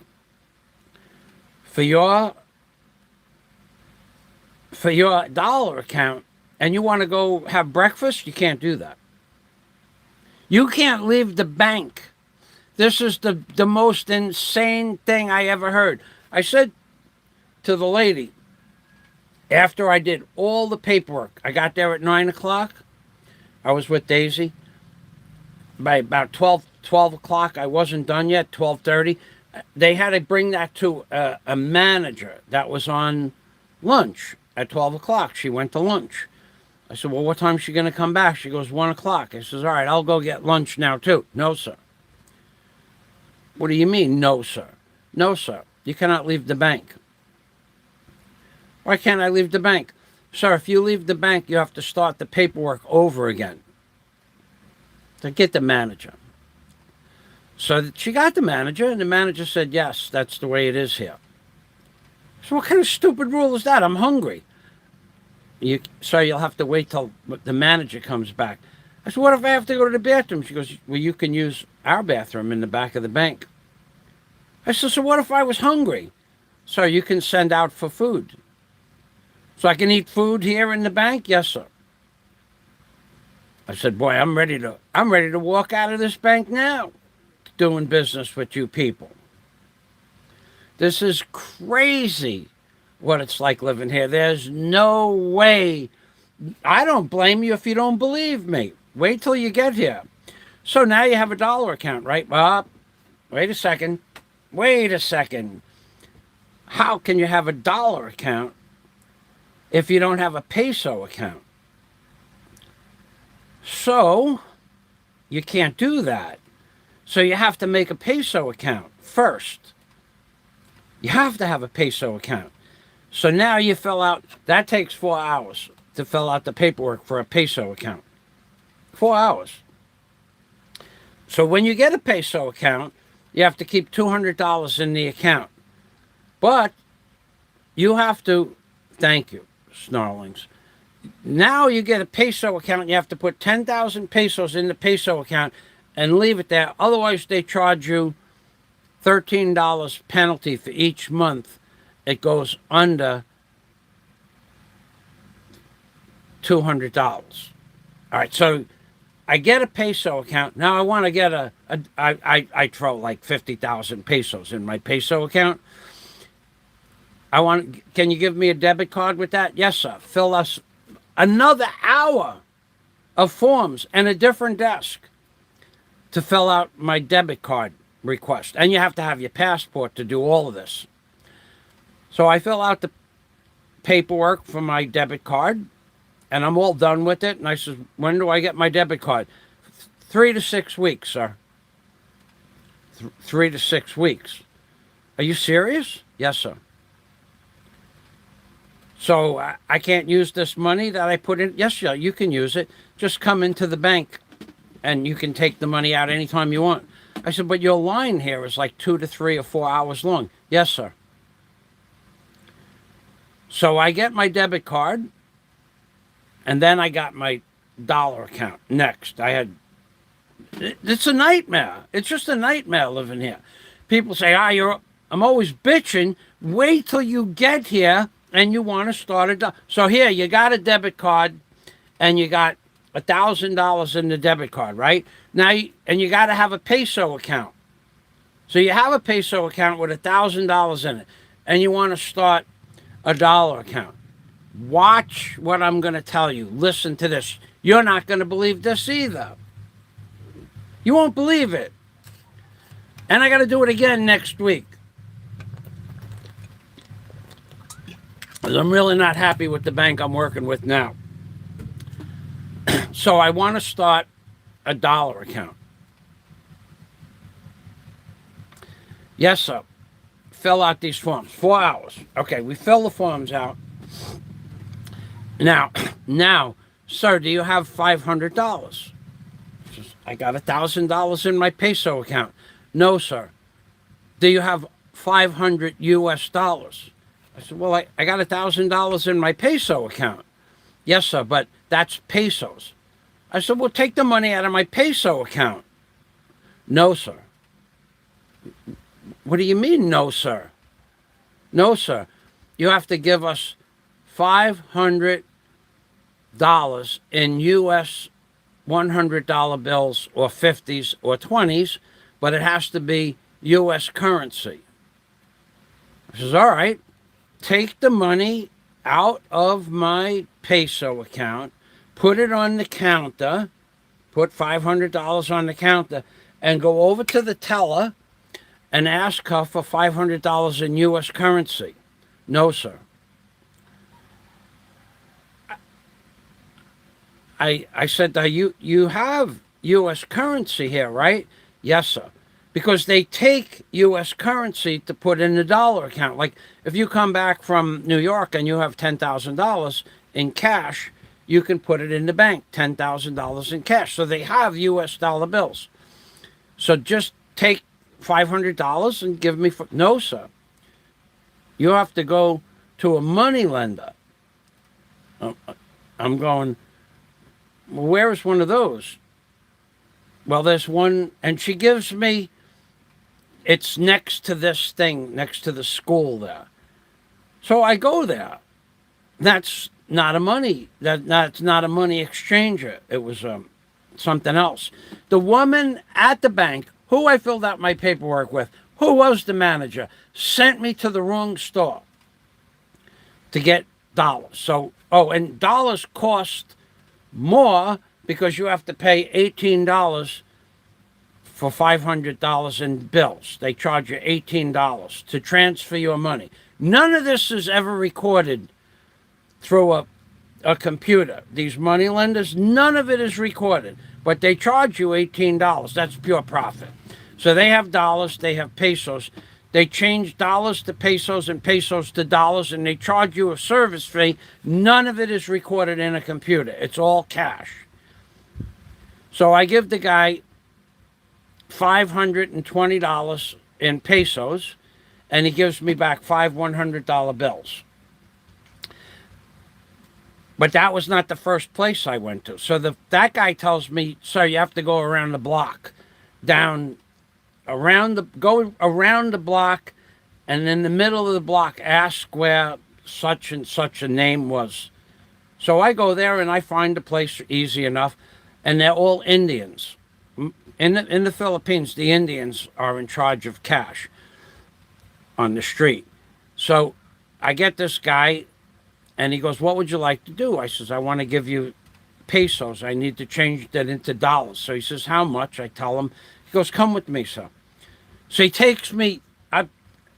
for your dollar account and you want to go have breakfast, you can't do that. You can't leave the bank. This is the most insane thing I ever heard. I said to the lady, after I did all the paperwork, I got there at 9 o'clock. I was with Daisy. By about 12 o'clock, I wasn't done yet, 12:30. They had to bring that to a manager that was on lunch at 12 o'clock. She went to lunch. I said, well, what time is she going to come back? She goes, 1 o'clock. I says, all right, I'll go get lunch now, too. No, sir. What do you mean, no, sir? No, sir. You cannot leave the bank. Why can't I leave the bank? Sir, if you leave the bank, you have to start the paperwork over again. To get the manager. So she got the manager, and the manager said, yes, that's the way it is here. So what kind of stupid rule is that? I'm hungry. So you'll have to wait till the manager comes back. I said, what if I have to go to the bathroom? She goes, well, you can use our bathroom in the back of the bank. I said, so what if I was hungry? So you can send out for food. So I can eat food here in the bank? Yes, sir. I said, boy, I'm ready to walk out of this bank now, doing business with you people. This is crazy what it's like living here. There's no way. I don't blame you if you don't believe me. Wait till you get here. So now you have a dollar account, right? Well, wait a second. How can you have a dollar account if you don't have a peso account? So you can't do that. So you have to make a peso account first. You have to have a peso account. So now you fill out, that takes 4 hours to fill out the paperwork for a peso account. 4 hours. So when you get a peso account, you have to keep $200 in the account. But you have to, thank you, snarlings. Now you get a peso account, you have to put 10,000 pesos in the peso account and leave it there. Otherwise, they charge you $13 penalty for each month. It goes under $200. All right, so I get a peso account. Now I want to get I throw like 50,000 pesos in my peso account. Can you give me a debit card with that? Yes, sir. Fill us another hour of forms and a different desk to fill out my debit card request. And you have to have your passport to do all of this. So I fill out the paperwork for my debit card, and I'm all done with it. And I said, when do I get my debit card? 3 to 6 weeks, sir. 3 to 6 weeks. Are you serious? Yes, sir. So I can't use this money that I put in? Yes, sir, you can use it. Just come into the bank, and you can take the money out anytime you want. I said, but your line here is like 2 to 3 or 4 hours long. Yes, sir. So I get my debit card, and then I got my dollar account next. It's a nightmare. It's just a nightmare living here. People say, I'm always bitching. Wait till you get here and you want to start So here, you got a debit card, and you got $1,000 in the debit card, right? Now, and you got to have a peso account. So you have a peso account with $1,000 in it, and you want to start a dollar account. Watch what I'm going to tell you. Listen to this. You're not going to believe this either. You won't believe it. And I got to do it again next week. Because I'm really not happy with the bank I'm working with now. So I want to start a dollar account. Yes, sir. Fill out these forms. 4 hours. Okay, we fill the forms out. Now, sir, do you have $500? I got $1,000 in my peso account. No, sir. Do you have 500 US dollars? I said, well, I got $1,000 in my peso account. Yes, sir, but that's pesos. I said, well, take the money out of my peso account. No, sir. What do you mean, no, sir? No, sir. You have to give us $500 in U.S. $100 bills or 50s or 20s, but it has to be U.S. currency. I says, all right, take the money out of my peso account, put it on the counter, put $500 on the counter, and go over to the teller and ask her for $500 in U.S. currency. No, sir. I said to her, you have U.S. currency here, right? Yes, sir. because they take U.S. currency to put in the dollar account. Like if you come back from New York and you have $10,000 in cash, you can put it in the bank, $10,000 in cash. So they have U.S. dollar bills. So just take $500 and give me. No, sir. You have to go to a money lender. I'm going, where is one of those? Well, there's one, and she gives me, it's next to this thing, next to the school there. So I go there. That's not a money, that's not a money exchanger. It was something else. The woman at the bank, who I filled out my paperwork with, who was the manager, sent me to the wrong store to get dollars. So, and dollars cost more because you have to pay $18 for $500 in bills. They charge you $18 to transfer your money. None of this is ever recorded through a computer. These money lenders, none of it is recorded, but they charge you $18. That's pure profit. So they have dollars, they have pesos. They change dollars to pesos and pesos to dollars, and they charge you a service fee. None of it is recorded in a computer. It's all cash. So I give the guy $520 in pesos, and he gives me back 5 $100 bills. But that was not the first place I went to. So that guy tells me, sir, you have to go around the block, go around the block, and in the middle of the block, ask where such and such a name was. So I go there and I find the place easy enough, and they're all Indians. In the Philippines, the Indians are in charge of cash on the street. So I get this guy, and he goes, what would you like to do? I says, I want to give you pesos. I need to change that into dollars. So he says, how much? I tell him. He goes, come with me, sir. So he takes me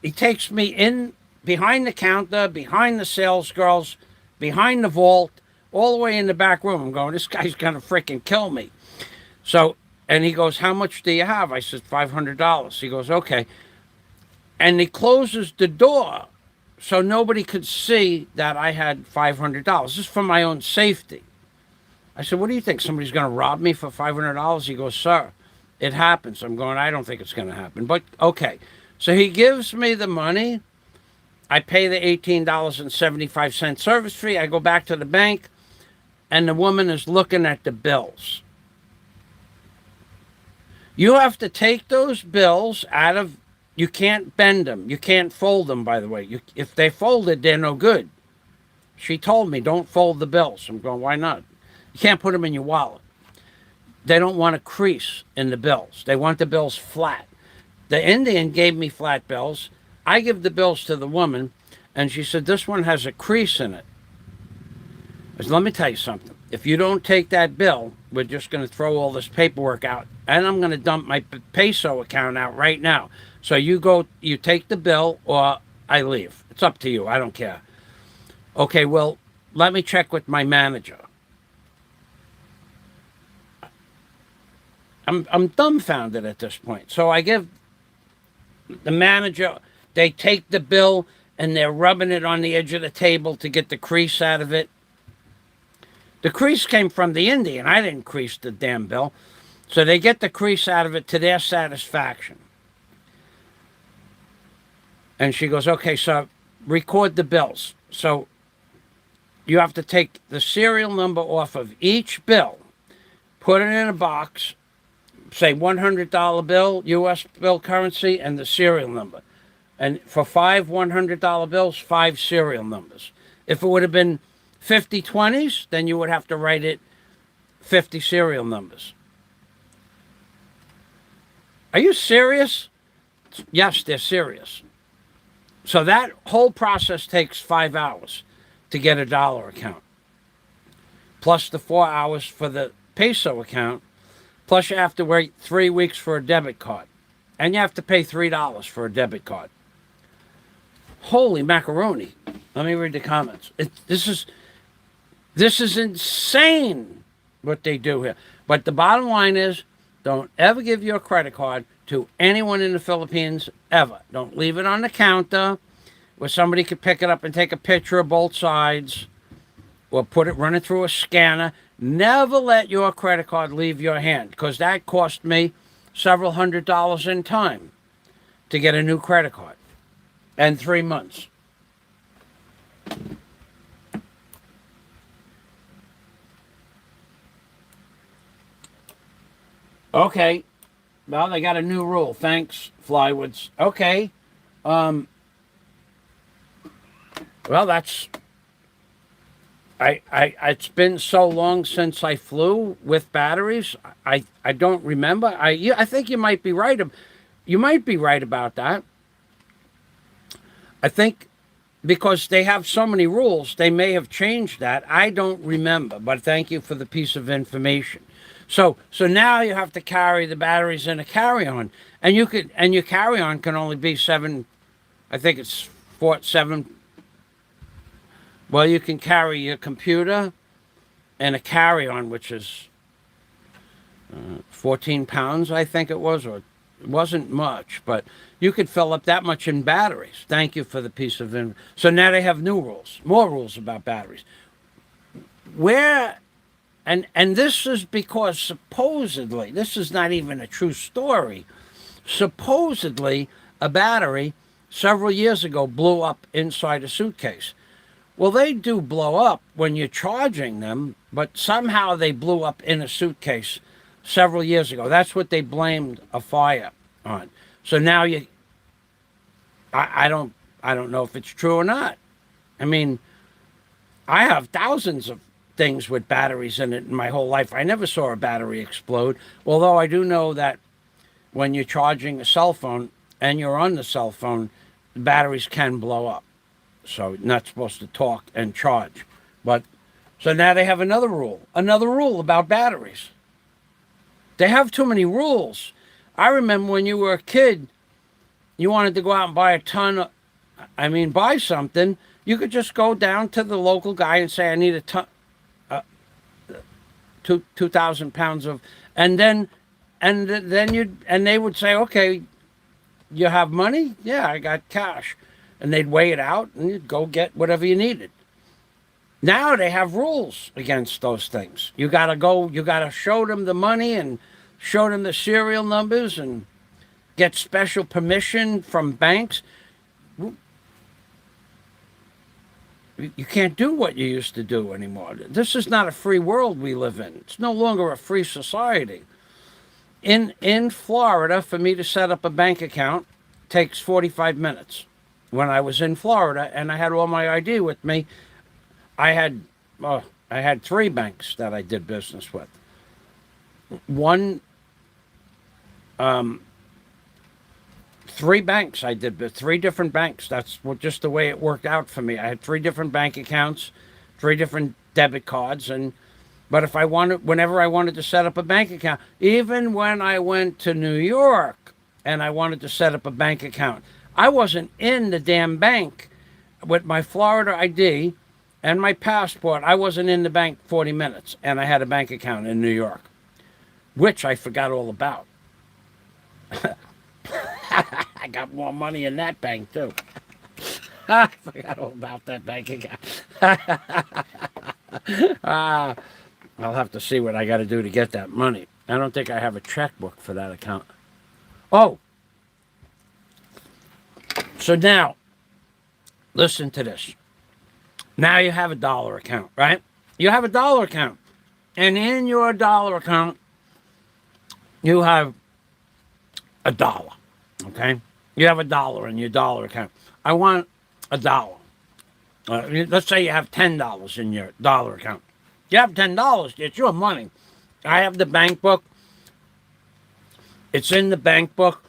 in behind the counter, behind the sales girls, behind the vault, all the way in the back room. I'm going, this guy's going to freaking kill me. So, and he goes, how much do you have? I said, $500. He goes, okay. And he closes the door so nobody could see that I had $500. This is for my own safety. I said, what do you think? Somebody's going to rob me for $500? He goes, sir, it happens. I'm going, I don't think it's going to happen. But okay. So he gives me the money. I pay the $18.75 service fee. I go back to the bank, and the woman is looking at the bills. You have to take those bills out of, you can't bend them. You can't fold them, by the way. If they folded, they're no good. She told me, don't fold the bills. I'm going, why not? You can't put them in your wallet. They don't want a crease in the bills. They want the bills flat. The Indian gave me flat bills. I give the bills to the woman, and she said, this one has a crease in it. I said, let me tell you something. If you don't take that bill, we're just going to throw all this paperwork out, and I'm going to dump my peso account out right now. So you go, you take the bill, or I leave. It's up to you. I don't care. Okay, well, let me check with my manager. I'm dumbfounded at this point. So I give the manager, they take the bill, and they're rubbing it on the edge of the table to get the crease out of it. The crease came from the Indian. I didn't crease the damn bill. So they get the crease out of it to their satisfaction. And she goes, okay, so record the bills. So you have to take the serial number off of each bill, put it in a box, say $100 bill, U.S. bill currency, and the serial number. And for 5 $100 bills, 5 serial numbers. If it would have been 50 20s, then you would have to write it 50 serial numbers. Are you serious? Yes, they're serious. So that whole process takes 5 hours to get a dollar account, plus the 4 hours for the peso account, plus you have to wait 3 weeks for a debit card, and you have to pay $3 for a debit card. Holy macaroni. Let me read the comments. This is insane what they do here. But the bottom line is, Don't ever give your credit card to anyone in the Philippines, ever. Don't leave it on the counter where somebody could pick it up and take a picture of both sides, or run it through a scanner. Never let your credit card leave your hand, because that cost me several $100s in time to get a new credit card, and 3 months. Okay, well, they got a new rule. Thanks, Flywoods. Okay, well, that's it's been so long since I flew with batteries. I don't remember. I think you might be right. You might be right about that. I think because they have so many rules, they may have changed that. I don't remember, but thank you for the piece of information. So now you have to carry the batteries in a carry-on, and your carry-on can only be 7. I think it's 7. Well, you can carry your computer and a carry-on, which is 14 pounds, I think it was, or it wasn't much, but you could fill up that much in batteries. Thank you for the piece of info. So now they have new rules, more rules about batteries. And this is because supposedly, this is not even a true story, supposedly a battery several years ago blew up inside a suitcase. Well, they do blow up when you're charging them, but somehow they blew up in a suitcase several years ago. That's what they blamed a fire on. So now I don't know if it's true or not. I mean, I have thousands of things with batteries in it in my whole life. I never saw a battery explode, although I do know that when you're charging a cell phone and you're on the cell phone, the batteries can blow up. So you're not supposed to talk and charge. But so now they have another rule about batteries. They have too many rules. I remember when you were a kid, you wanted to go out and buy buy something, you could just go down to the local guy and say, I need a ton, 2,000 pounds of, and then they would say, okay, you have money? Yeah, I got cash. And they'd weigh it out and you'd go get whatever you needed. Now they have rules against those things. You gotta show them the money and show them the serial numbers and get special permission from banks. You can't do what you used to do anymore. This is not a free world we live in. It's no longer a free society. In Florida, for me to set up a bank account takes 45 minutes. When I was in Florida and I had all my ID with me, I had 3 banks that I did business with. One, 3 banks I did, but 3 different banks. That's just the way it worked out for me. I had 3 different bank accounts, 3 different debit cards, but whenever I wanted to set up a bank account, even when I went to New York and I wanted to set up a bank account, I wasn't in the damn bank with my Florida ID and my passport. I wasn't in the bank 40 minutes, and I had a bank account in New York, which I forgot all about. I got more money in that bank, too. I forgot all about that bank account. I'll have to see what I got to do to get that money. I don't think I have a checkbook for that account. Oh. So now, listen to this. Now you have a dollar account, right? You have a dollar account. And in your dollar account, you have $1. Okay? You have $1 in your dollar account. I want $1. Let's say you have $10 in your dollar account. You have $10, it's your money. I have the bank book. It's in the bank book.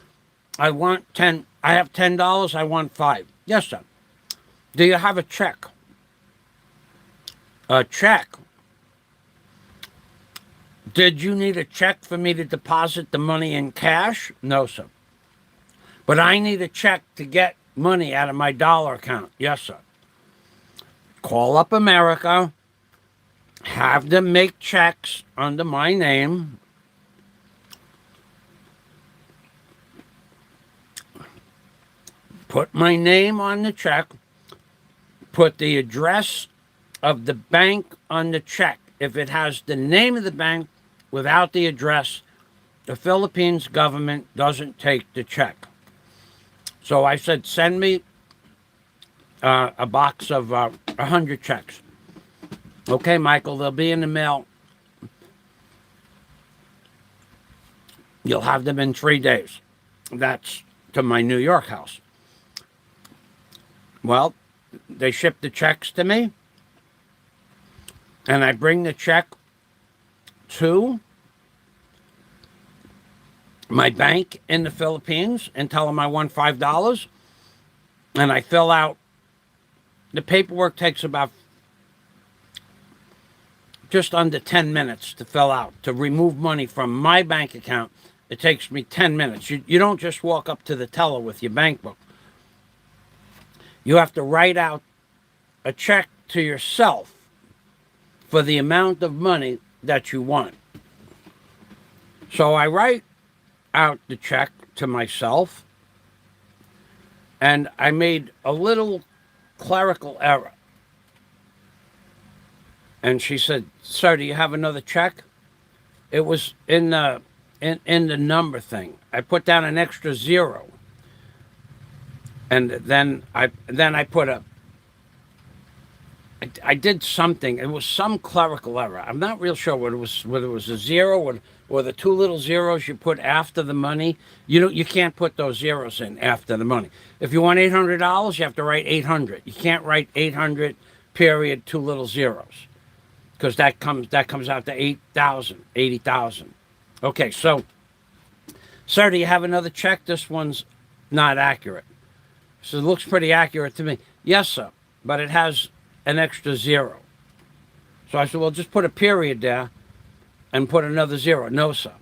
I want 10. I have $10. I want 5. Yes, sir. Do you have a check? A check. Did you need a check for me to deposit the money in cash? No, sir. But I need a check to get money out of my dollar account. Yes, sir. Call up America. Have them make checks under my name. put my name on the check, put the address of the bank on the check. If it has the name of the bank without the address, the Philippines government doesn't take the check. So I said, send me a box of 100 checks. Okay, Michael, they'll be in the mail. You'll have them in 3 days. That's to my New York house. Well, they ship the checks to me, and I bring the check to my bank in the Philippines and tell them I won $5, and I fill out. The paperwork takes about just under 10 minutes to fill out. To remove money from my bank account, it takes me 10 minutes. You don't just walk up to the teller with your bank book. You have to write out a check to yourself for the amount of money that you want. So I write out the check to myself, and I made a little clerical error. And she said, "Sir, do you have another check?" It was in the number thing. I put down an extra zero, and then I put I did something. It was some clerical error. I'm not real sure what it was. Whether it was a zero or the two little zeros you put after the money. You can't put those zeros in after the money. If you want $800, you have to write 800. You can't write 800 period two little zeros, because that comes out to 8,000, 80,000. Okay, so, sir, do you have another check? This one's not accurate. So it looks pretty accurate to me. Yes, sir, but it has an extra zero. So I said, well, just put a period there and put another zero. No, sir.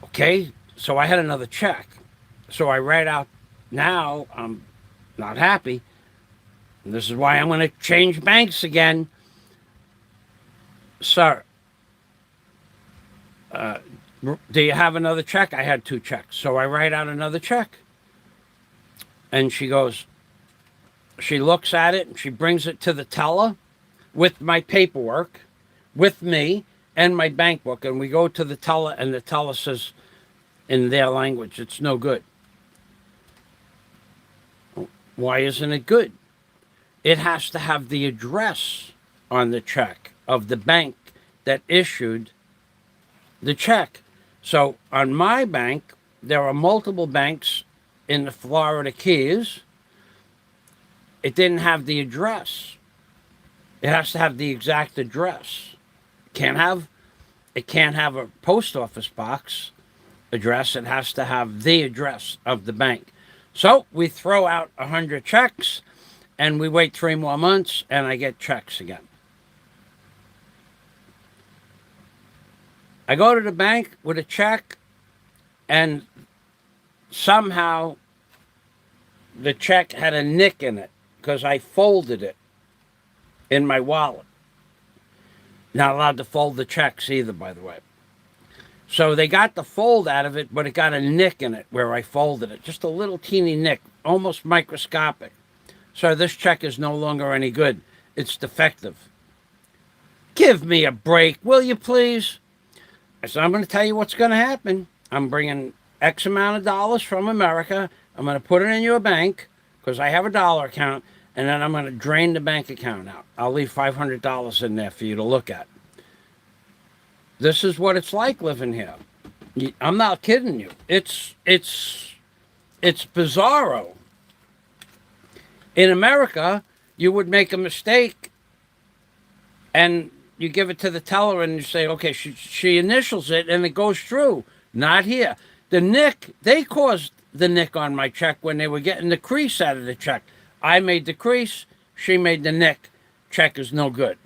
Okay, so I had another check. So I write out, now I'm not happy. And this is why I'm going to change banks again. Sir, do you have another check? I had two checks. So I write out another check. And she goes, she looks at it and she brings it to the teller with my paperwork, with me and my bank book. And we go to the teller, and the teller says in their language, it's no good. Why isn't it good? It has to have the address on the check of the bank that issued the check. So on my bank, there are multiple banks in the Florida Keys. It didn't have the address. It has to have the exact address. It can't have a post office box address. It has to have the address of the bank. So we throw out 100 checks, and we wait 3 more months, and I get checks again. I go to the bank with a check, and somehow the check had a nick in it because I folded it in my wallet. Not allowed to fold the checks either, by the way. So they got the fold out of it, but it got a nick in it where I folded it. Just a little teeny nick, almost microscopic. So this check is no longer any good. It's defective. Give me a break, will you please? I said, I'm going to tell you what's going to happen. I'm bringing X amount of dollars from America. I'm going to put it in your bank because I have a dollar account, and then I'm going to drain the bank account out. I'll leave $500 in there for you to look at. This is what it's like living here. I'm not kidding you. It's bizarro. In America, you would make a mistake and you give it to the teller and you say, okay, she initials it and it goes through. Not here. The nick, they caused the nick on my check when they were getting the crease out of the check. I made the crease, she made the nick. Check is no good.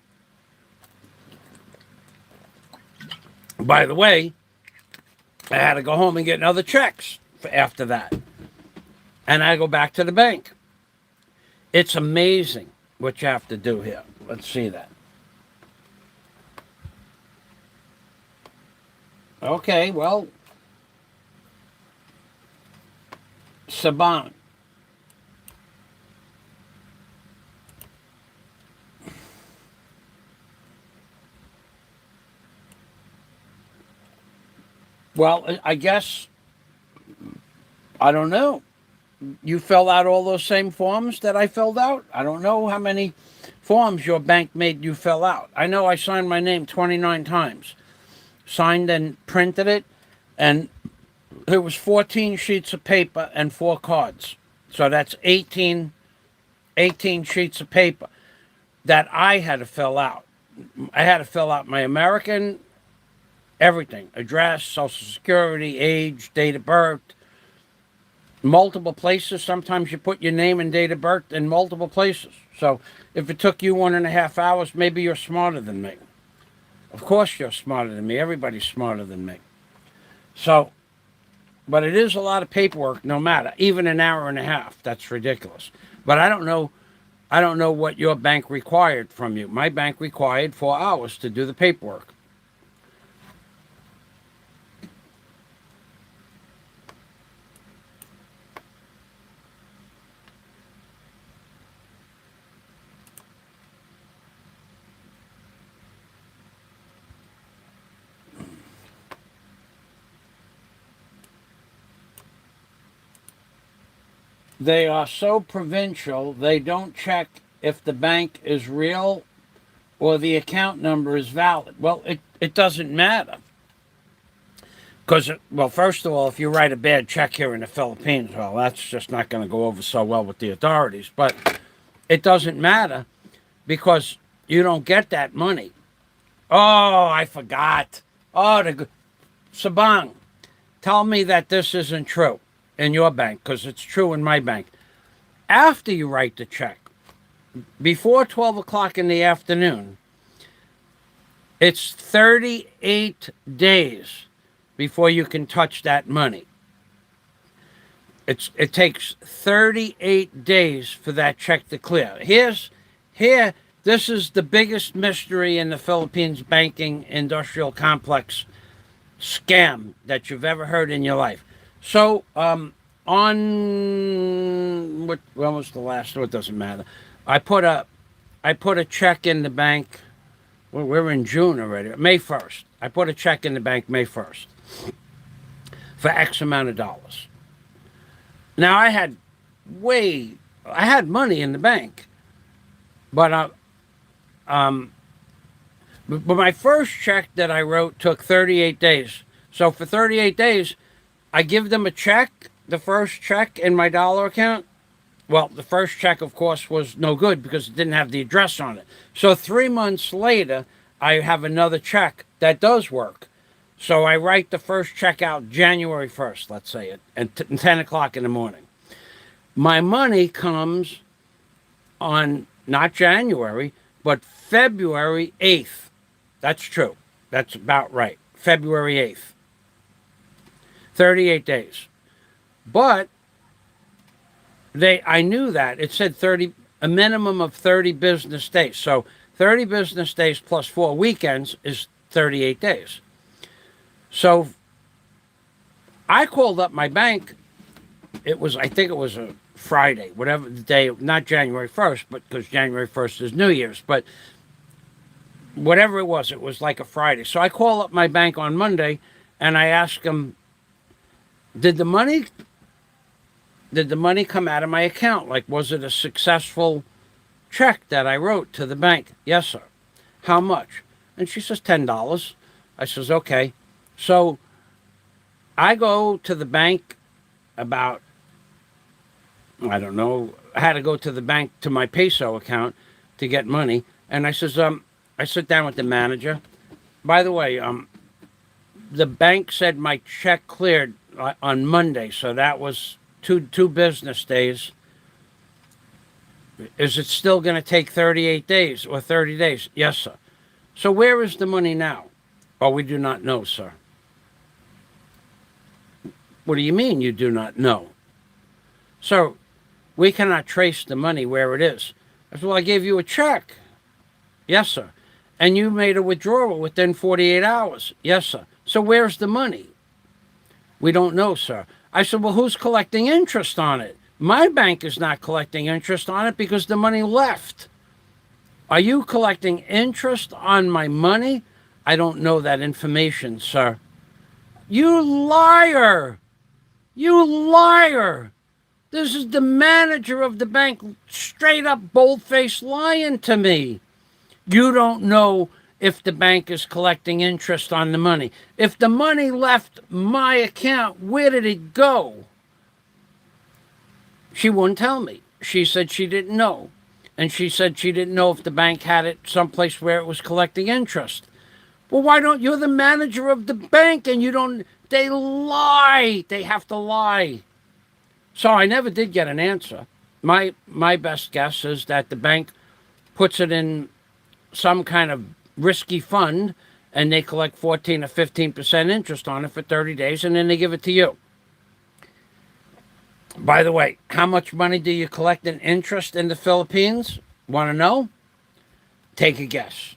By the way, I had to go home and get other checks after that. And I go back to the bank. It's amazing what you have to do here. Let's see that. Okay, well, Saban. Well, I guess, I don't know. You fill out all those same forms that I filled out? I don't know how many forms your bank made you fill out. I know I signed my name 29 times. Signed and printed it, and it was 14 sheets of paper and 4 cards. So that's 18 sheets of paper that I had to fill out. I had to fill out my American, everything, address, social security, age, date of birth, multiple places. Sometimes you put your name and date of birth in multiple places. So if it took you 1.5 hours, maybe you're smarter than me. Of course you're smarter than me. Everybody's smarter than me. So, but it is a lot of paperwork no matter. Even an hour and a half. That's ridiculous. But I don't know what your bank required from you. My bank required 4 hours to do the paperwork. They are so provincial, they don't check if the bank is real or the account number is valid. Well, it doesn't matter. Because, well, first of all, if you write a bad check here in the Philippines, well, that's just not going to go over so well with the authorities. But it doesn't matter because you don't get that money. Oh, I forgot. Oh, Sabang, tell me that this isn't true in your bank because it's true in my bank. After you write the check, before 12 o'clock in the afternoon, it's 38 days before you can touch that money. It takes 38 days for that check to clear. This is the biggest mystery in the Philippines banking industrial complex scam that you've ever heard in your life. So, when was the last? It doesn't matter. I put a check in the bank. Well, we're in June already. May 1st. I put a check in the bank May 1st for X amount of dollars. Now I had money in the bank, but my first check that I wrote took 38 days. So for 38 days, I give them a check, the first check in my dollar account. Well, the first check, of course, was no good because it didn't have the address on it. So 3 months later, I have another check that does work. So I write the first check out January 1st, let's say, at 10 o'clock in the morning. My money comes on not January, but February 8th. That's true. That's about right. February 8th. 38 days. But I knew that. It said a minimum of 30 business days. So 30 business days plus 4 weekends is 38 days. So I called up my bank. I think it was a Friday, whatever the day, not January 1st, but because January 1st is New Year's, but whatever it was like a Friday. So I call up my bank on Monday and I ask them, did the money come out of my account? Like, was it a successful check that I wrote to the bank? Yes, sir. How much? And she says $10. I says, okay. So I go to the bank about, I don't know, I had to go to the bank to my peso account to get money. And I says, I sit down with the manager. By the way, the bank said my check cleared on Monday, so that was two business days. Is it still going to take 38 days or 30 days? Yes, sir. So where is the money now? Oh, we do not know, sir. What do you mean you do not know? So we cannot trace the money where it is. I said, well, I gave you a check. Yes, sir. And you made a withdrawal within 48 hours. Yes, sir. So where's the money? We don't know, sir. I said, well, who's collecting interest on it? My bank is not collecting interest on it because the money left. Are you collecting interest on my money? I don't know that information, sir. You liar! You liar! This is the manager of the bank straight up bold-faced lying to me. You don't know if the bank is collecting interest on the money. If the money left my account, where did it go? She wouldn't tell me. She said she didn't know. And she said she didn't know if the bank had it someplace where it was collecting interest. Well, why don't you're the manager of the bank and you don't? They lie. They have to lie. So I never did get an answer. My best guess is that the bank puts it in some kind of risky fund and they collect 14 or 15% interest on it for 30 days and then they give it to you. By the way, how much money do you collect in interest in the Philippines? Want to know? Take a guess.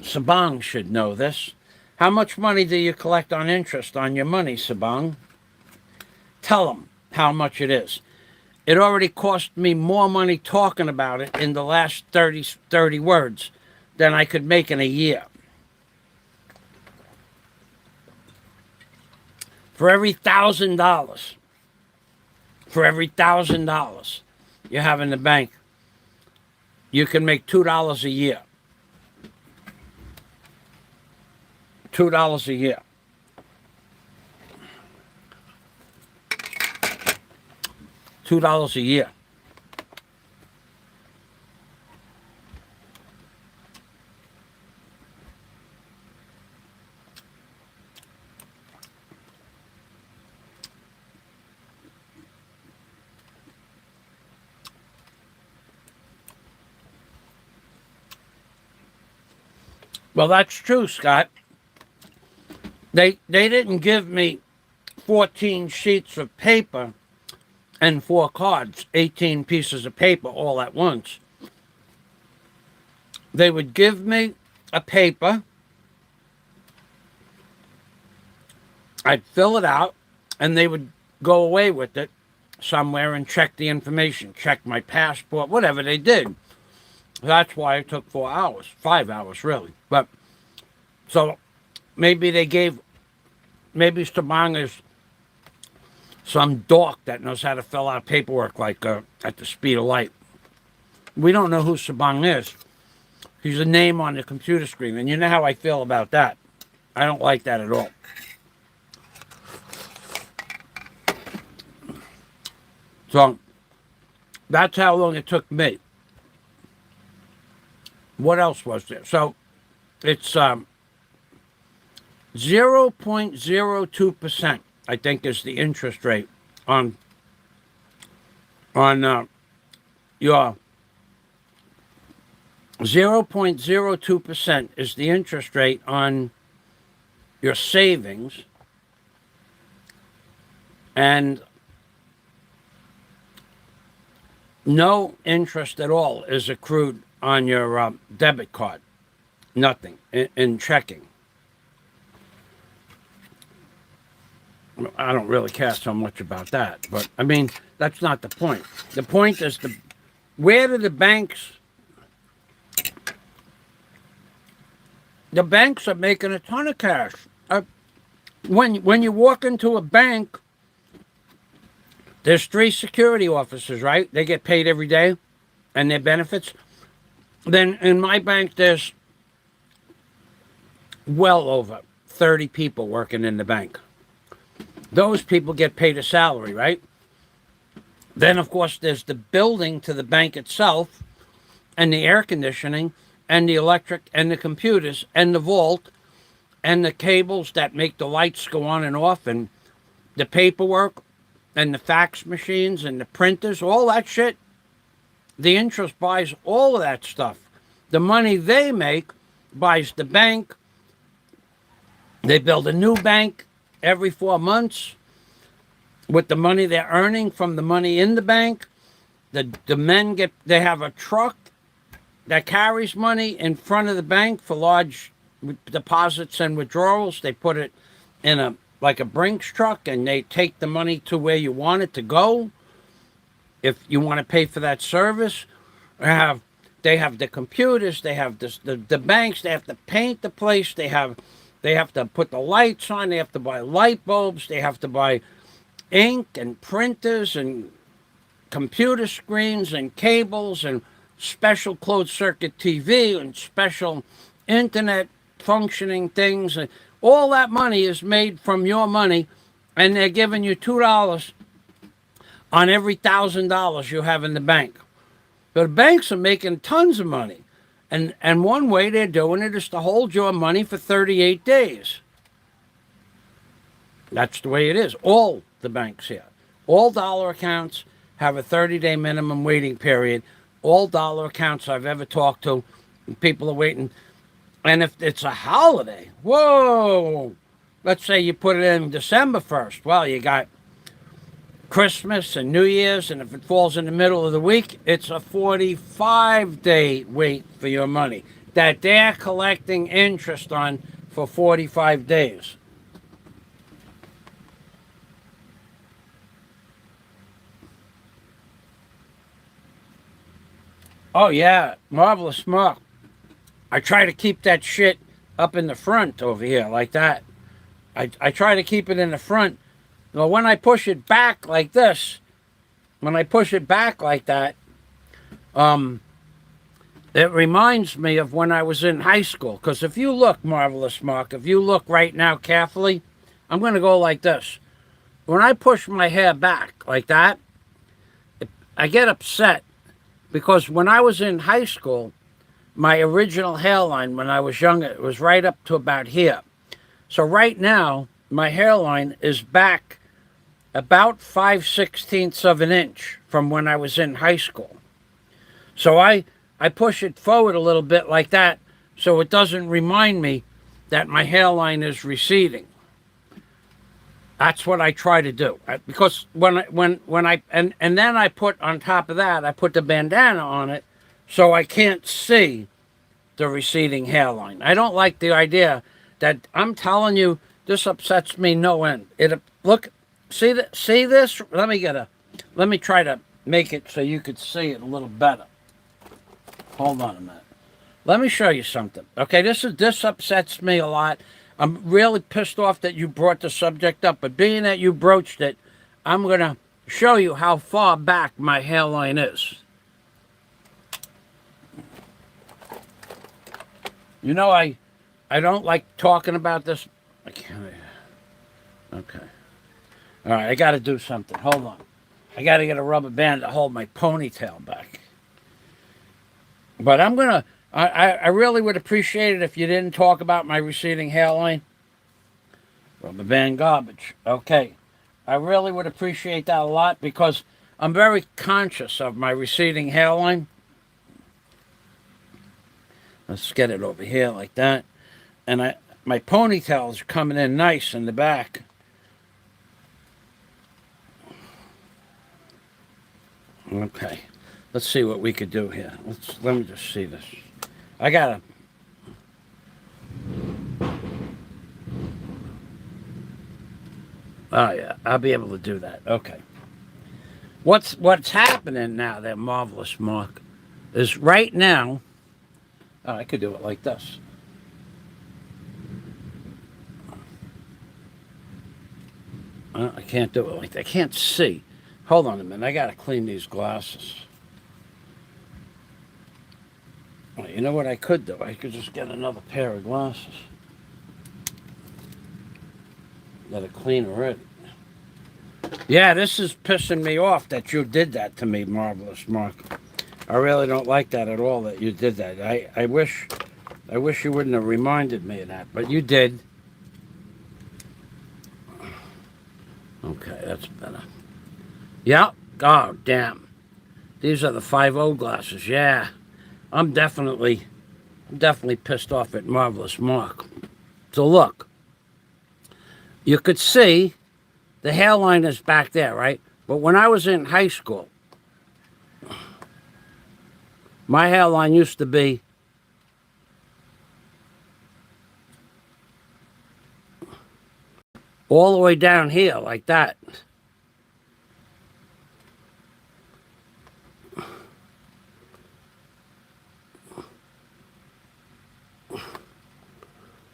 Sabang should know this. How much money do you collect on interest on your money, Sabang? Tell them how much it is. It already cost me more money talking about it in the last 30 words than I could make in a year. For every $1,000, you have in the bank, you can make $2 a year. $2 a year. $2 a year. Well, that's true, Scott. They didn't give me 14 sheets of paper and 4 cards, 18 pieces of paper all at once. They would give me a paper, I'd fill it out, and they would go away with it somewhere and check the information, check my passport, whatever they did. That's why it took 4 hours, 5 hours really. But so maybe Stabang is some dork that knows how to fill out paperwork like at the speed of light. We don't know who Sabang is. He's a name on the computer screen, and you know how I feel about that. I don't like that at all. So that's how long it took me. What else was there? So it's 0.02%, I think, is the interest rate on your 0.02% is the interest rate on your savings, and no interest at all is accrued on your debit card. Nothing in checking. I don't really care so much about that, but I mean, that's not the point. The point is where do the banks are making a ton of cash. When you walk into a bank, there's 3 security officers, right? They get paid every day and their benefits. Then in my bank, there's well over 30 people working in the bank. Those people get paid a salary, right? Then, of course, there's the building to the bank itself and the air conditioning and the electric and the computers and the vault and the cables that make the lights go on and off and the paperwork and the fax machines and the printers, all that shit. The interest buys all of that stuff. The money they make buys the bank. They build a new bank every 4 months with the money they're earning from the money in the bank. The men they have a truck that carries money in front of the bank for large deposits and withdrawals. They put it in a Brinks truck and they take the money to where you want it to go. If you want to pay for that service, they have the computers, they have the banks, they have to paint the place, they have They have to put the lights on. They have to buy light bulbs. They have to buy ink and printers and computer screens and cables and special closed circuit TV and special internet functioning things. And all that money is made from your money, and they're giving you $2 on every $1,000 you have in the bank. So the banks are making tons of money. And one way they're doing it is to hold your money for 38 days. That's the way it is. All the banks here. All dollar accounts have a 30-day minimum waiting period. All dollar accounts I've ever talked to, people are waiting. And if it's a holiday, whoa, let's say you put it in December 1st. Well, you got Christmas and New Year's, and if it falls in the middle of the week, it's a 45-day wait for your money that they're collecting interest on for 45 days. Oh, yeah, Marvelous Mark. I try to keep that shit up in the front over here like that. I try to keep it in the front. Well, when I push it back like this, when I push it back like that, it reminds me of when I was in high school. Because if you look, Marvelous Mark, if you look right now carefully, I'm going to go like this. When I push my hair back like that, I get upset because when I was in high school, my original hairline when I was younger, it was right up to about here. So right now, my hairline is back about 5/16 of an inch from when I was in high school. So I push it forward a little bit like that so it doesn't remind me that my hairline is receding. That's what I try to do. Because when I and then I put on top of that, I put the bandana on it so I can't see the receding hairline. I don't like the idea that, I'm telling you, this upsets me no end. Look, see this? Let me try to make it so you could see it a little better. Hold on a minute. Let me show you something. Okay, this upsets me a lot. I'm really pissed off that you brought the subject up, but being that you broached it, I'm gonna show you how far back my hairline is. You know, I don't like talking about this. I can't. Okay. All right, I got to do something. Hold on. I got to get a rubber band to hold my ponytail back. But I'm going to, I really would appreciate it if you didn't talk about my receding hairline. Rubber band garbage. Okay. I really would appreciate that a lot because I'm very conscious of my receding hairline. Let's get it over here like that. And my ponytails are coming in nice in the back. Okay. Let's see what we could do here. Let me just see this. I gotta. Oh yeah, I'll be able to do that. Okay. What's happening now, that Marvelous Mark, is right now. Oh, I could do it like this. I can't do it like that. I can't see. Hold on a minute. I gotta clean these glasses. Well, you know what I could do? I could just get another pair of glasses that are clean already. Yeah, this is pissing me off that you did that to me, Marvelous Mark. I really don't like that at all that you did that. I wish you wouldn't have reminded me of that, but you did. Okay, that's better. Yeah. Oh, damn. These are the 5.0 glasses. Yeah. I'm definitely pissed off at Marvelous Mark. So look, you could see the hairline is back there, right? But when I was in high school, my hairline used to be all the way down here like that.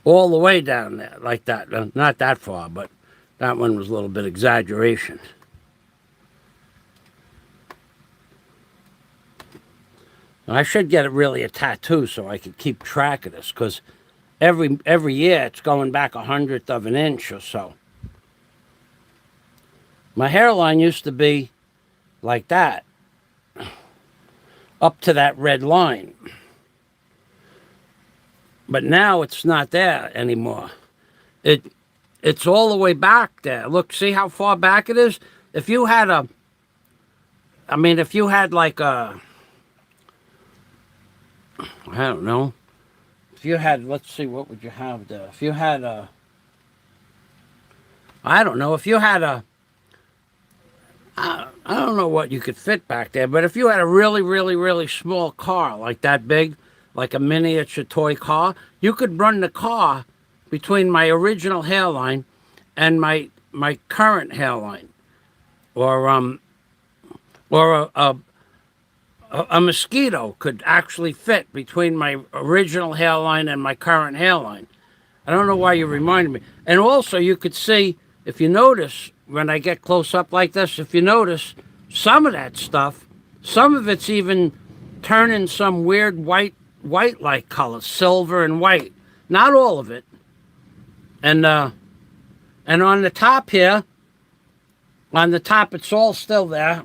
all the way down there like that. Not that far, but that one was a little bit exaggeration. I should get really a tattoo so I could keep track of this, because every year it's going back 1/100th of an inch or so. My hairline used to be like that, up to that red line. But now it's not there anymore. It's all the way back there. Look, see how far back it is? If you had like a, I don't know. If you had, let's see, what would you have there? If you had a, I don't know, if you had a, I don't know what you could fit back there, but if you had a really, really, really small car, like that big, like a miniature toy car, you could run the car between my original hairline and my current hairline. Or a mosquito could actually fit between my original hairline and my current hairline. I don't know why you reminded me. And also, you could see, if you notice, when I get close up like this, if you notice, some of that stuff, some of it's even turning some weird white-like color, silver and white. Not all of it. And on the top here, on the top, it's all still there.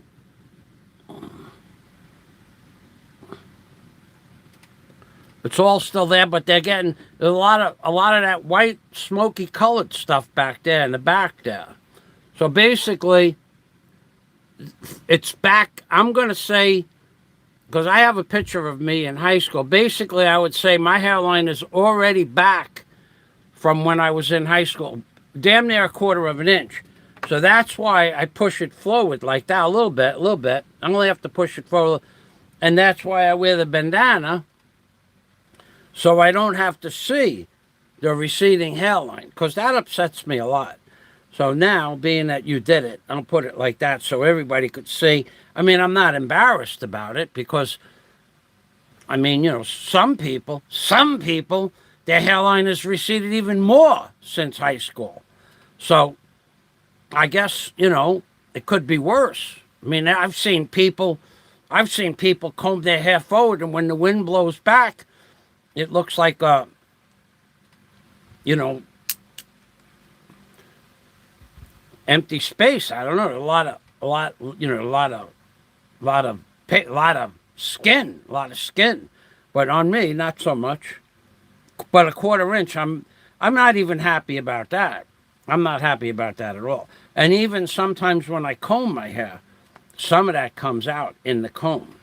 It's all still there, but they're getting a lot of that white, smoky colored stuff back there in the back there. So basically, it's back. I'm going to say, because I have a picture of me in high school, basically I would say my hairline is already back from when I was in high school, damn near 1/4 of an inch. So that's why I push it forward like that a little bit. I only have to push it forward. And that's why I wear the bandana, so I don't have to see the receding hairline, because that upsets me a lot. So now, being that you did it, I'll put it like that so everybody could see. I mean, I'm not embarrassed about it, because, I mean, you know, some people, their hairline has receded even more since high school. So I guess, you know, it could be worse. I mean, I've seen people comb their hair forward, and when the wind blows back, it looks like you know, empty space. I don't know. A lot of skin. But on me, not so much. But 1/4 inch, I'm not even happy about that. I'm not happy about that at all. And even sometimes when I comb my hair, some of that comes out in the comb.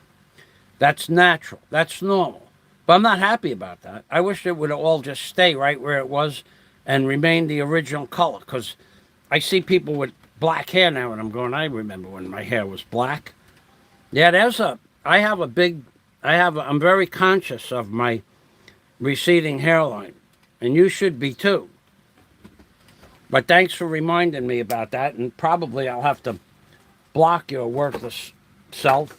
That's natural. That's normal. But I'm not happy about that. I wish it would all just stay right where it was and remain the original color. Because I see people with black hair now, and I'm going, I remember when my hair was black. Yeah, I'm very conscious of my receding hairline. And you should be too. But thanks for reminding me about that. And probably I'll have to block your worthless self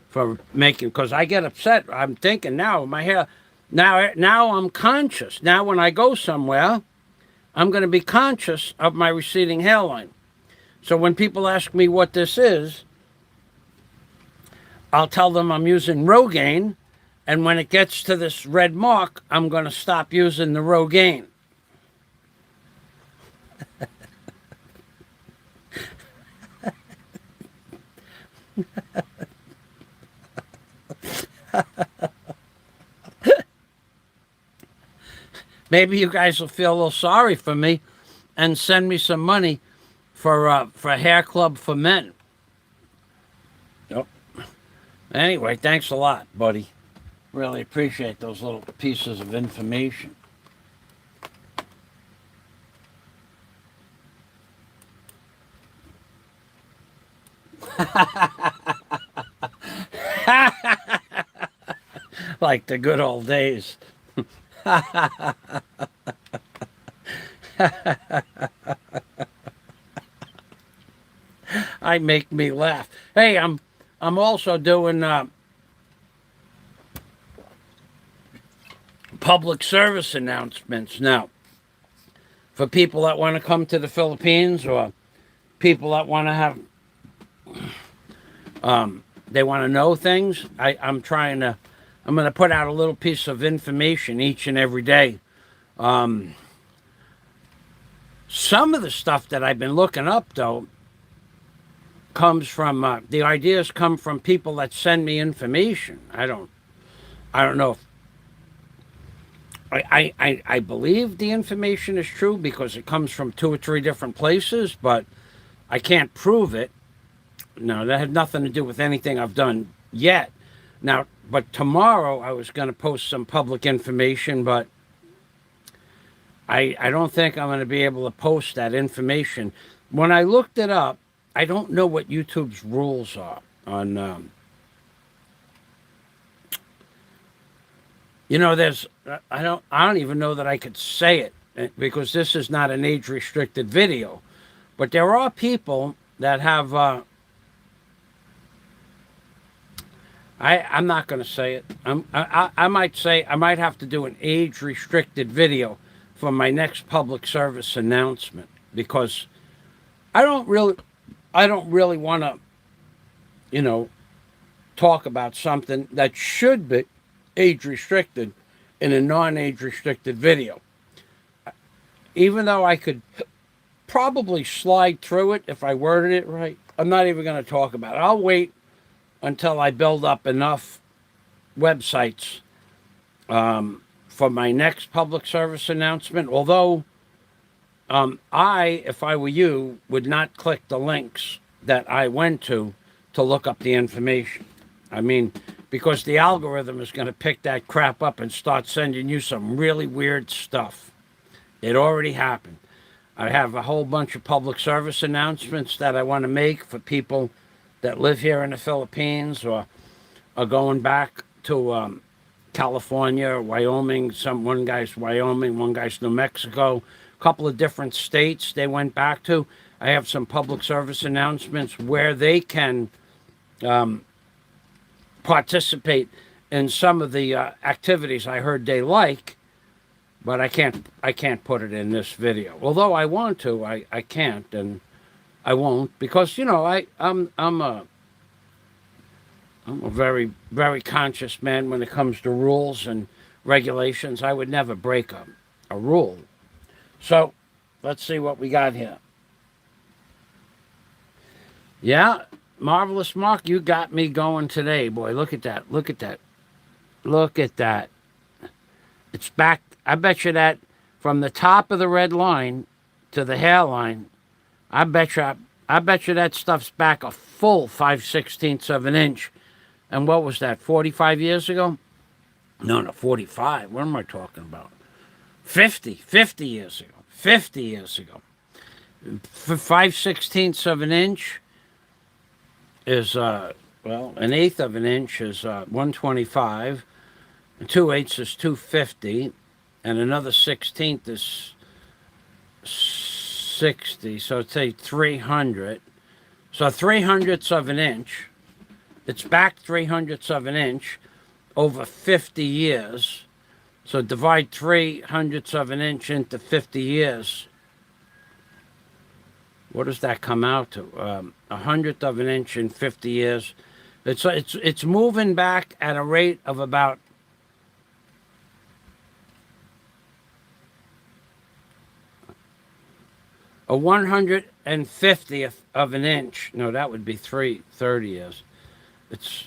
for making, because I get upset. I'm thinking now, my hair, now I'm conscious. Now when I go somewhere, I'm going to be conscious of my receding hairline. So when people ask me what this is, I'll tell them I'm using Rogaine, and when it gets to this red mark, I'm going to stop using the Rogaine. Maybe you guys will feel a little sorry for me and send me some money for a hair club for men. Yep. Anyway, thanks a lot, buddy. Really appreciate those little pieces of information. Like the good old days. I make me laugh. Hey, I'm also doing public service announcements. Now, for people that want to come to the Philippines, or people that want to have, they want to know things, I'm going to put out a little piece of information each and every day. Some of the stuff that I've been looking up, though, comes from, the ideas come from people that send me information. I don't know if, I believe the information is true because it comes from 2 or 3 different places, but I can't prove it. No, that had nothing to do with anything I've done yet. Now, but tomorrow I was going to post some public information, but I don't think I'm going to be able to post that information. When I looked it up, I don't know what YouTube's rules are on, there's, I don't even know that I could say it because this is not an age-restricted video. But there are people that have, I'm not going to say it. I might say I might have to do an age-restricted video for my next public service announcement because I don't really want to, talk about something that should be age-restricted in a non-age-restricted video. Even though I could probably slide through it if I worded it right, I'm not even going to talk about it. I'll wait until I build up enough websites for my next public service announcement. Although if I were you, would not click the links that I went to look up the information. I mean, because the algorithm is going to pick that crap up and start sending you some really weird stuff. It already happened. I have a whole bunch of public service announcements that I want to make for people that live here in the Philippines or are going back to California or Wyoming. One guy's Wyoming, one guy's New Mexico. A couple of different states they went back to. I have some public service announcements where they can participate in some of the activities I heard they like, but I can't put it in this video. Although I want to, I can't, and I won't because I'm a very, very conscious man when it comes to rules and regulations. I would never break a rule. So let's see what we got here. Yeah. Marvelous Mark, you got me going today, boy. Look at that. Look at that. Look at that. It's back. I bet you that from the top of the red line to the hairline, I bet you that stuff's back a full 5/16 of an inch. And what was that, 45 years ago? No, 45. What am I talking about? 50 years ago. 50 years ago. For 5/16 of an inch is, an eighth of an inch is 125, and 2/8 is 250, and another 16th is 60, so say 300. So 3/100 of an inch. It's back 3/100 of an inch over 50 years. So divide 3/100 of an inch into 50 years. What does that come out to? 100th of an inch in 50 years. It's moving back at a rate of about a 150th of an inch. No, that would be 30 years. It's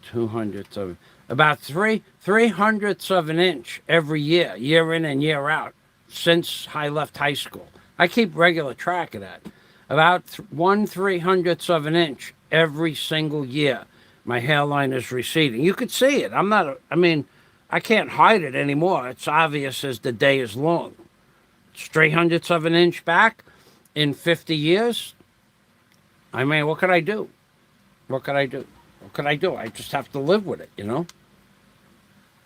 200ths of about 3/100ths of an inch every year, year in and year out, since I left high school. I keep regular track of that. About 1/300ths of an inch every single year. My hairline is receding. You could see it. I can't hide it anymore. It's obvious as the day is long. It's 3/100ths of an inch back in 50 years. I mean, what could I do? What could I do? What could I do? I just have to live with it,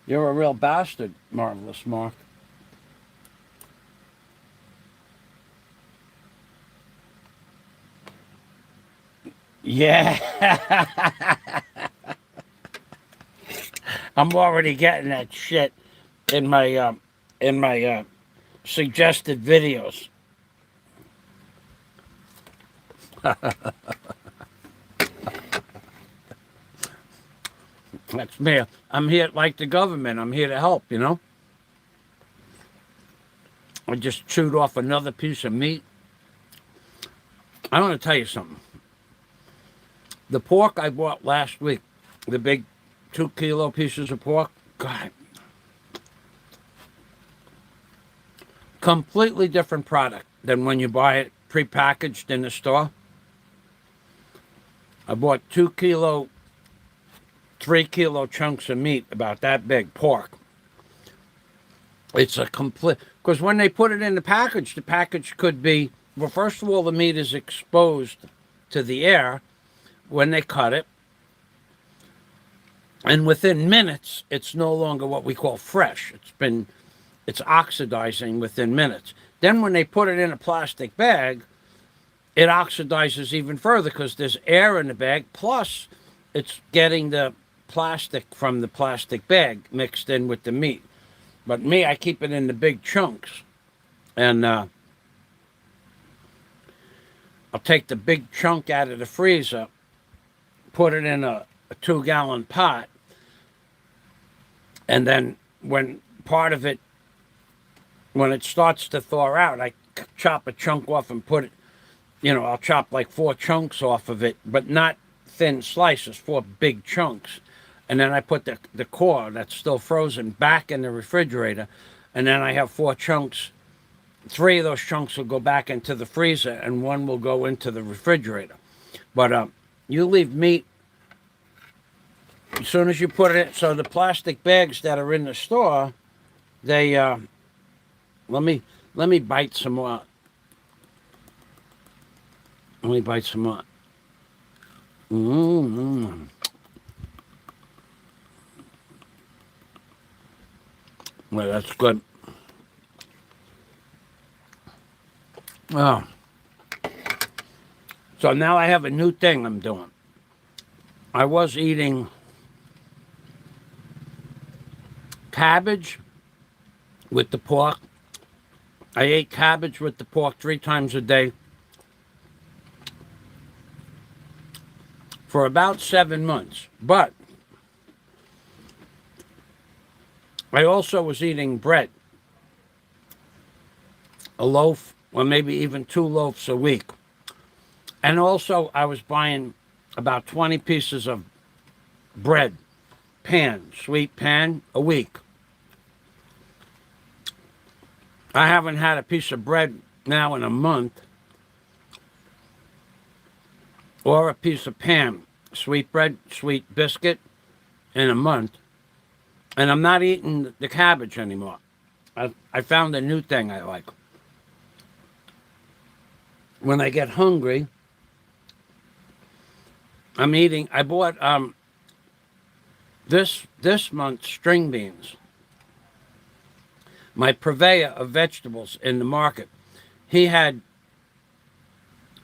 You're a real bastard, Marvelous Mark. Yeah. I'm already getting that shit. in my suggested videos. That's me. I'm here like the government. I'm here to help, you know. I just chewed off another piece of meat. I want to tell you something. The pork I bought last week, the big 2-kilo pieces of pork, God, completely different product than when you buy it prepackaged in the store. I bought 2-kilo, 3-kilo chunks of meat, about that big pork. It's a complete, because when they put it in the package could be, well, first of all, the meat is exposed to the air when they cut it. And within minutes, it's no longer what we call fresh. It's oxidizing within minutes. Then when they put it in a plastic bag, it oxidizes even further because there's air in the bag, plus it's getting the plastic from the plastic bag mixed in with the meat. But me, I keep it in the big chunks. And I'll take the big chunk out of the freezer, put it in a 2-gallon pot, and then when part of it, when it starts to thaw out, I chop a chunk off and put it, I'll chop like 4 chunks off of it, but not thin slices, 4 big chunks. And then I put the core that's still frozen back in the refrigerator. And then I have 4 chunks. 3 of those chunks will go back into the freezer and 1 will go into the refrigerator. But you leave meat, as soon as you put it in, so the plastic bags that are in the store, they, let me bite some more. Let me bite some more. Mm-hmm. Well, that's good. Oh. So now I have a new thing I'm doing. I was eating cabbage with the pork. I ate cabbage with the pork 3 times a day for about 7 months. But I also was eating bread, a loaf, or maybe even 2 loaves a week. And also I was buying about 20 pieces of bread, sweet pan, a week. I haven't had a piece of bread now in a month, or a piece of pan, sweet bread, sweet biscuit, in a month. And I'm not eating the cabbage anymore. I found a new thing I like. When I get hungry, I bought this month string beans. My purveyor of vegetables in the market, he had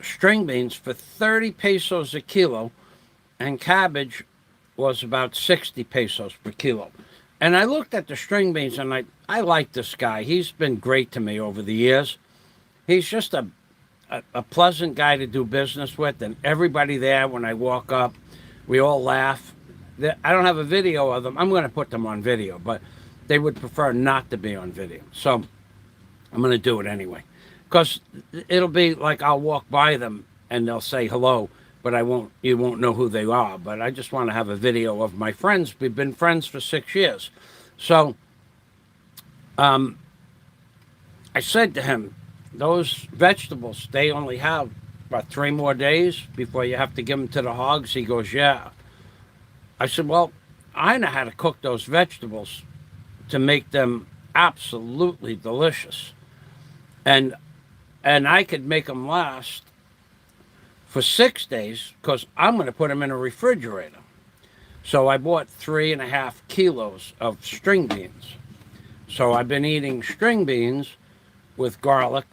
string beans for 30 pesos a kilo, and cabbage was about 60 pesos per kilo. And I looked at the string beans and I like this guy. He's been great to me over the years. He's just a pleasant guy to do business with, and everybody there, when I walk up, we all laugh. I don't have a video of them. I'm going to put them on video, but they would prefer not to be on video. So I'm going to do it anyway. Because it'll be like I'll walk by them and they'll say hello, but you won't know who they are. But I just want to have a video of my friends. We've been friends for 6 years. So I said to him, those vegetables, they only have about 3 more days before you have to give them to the hogs. He goes, yeah. I said, well, I know how to cook those vegetables to make them absolutely delicious. And I could make them last for 6 days because I'm going to put them in a refrigerator. So I bought 3.5 kilos of string beans. So I've been eating string beans with garlic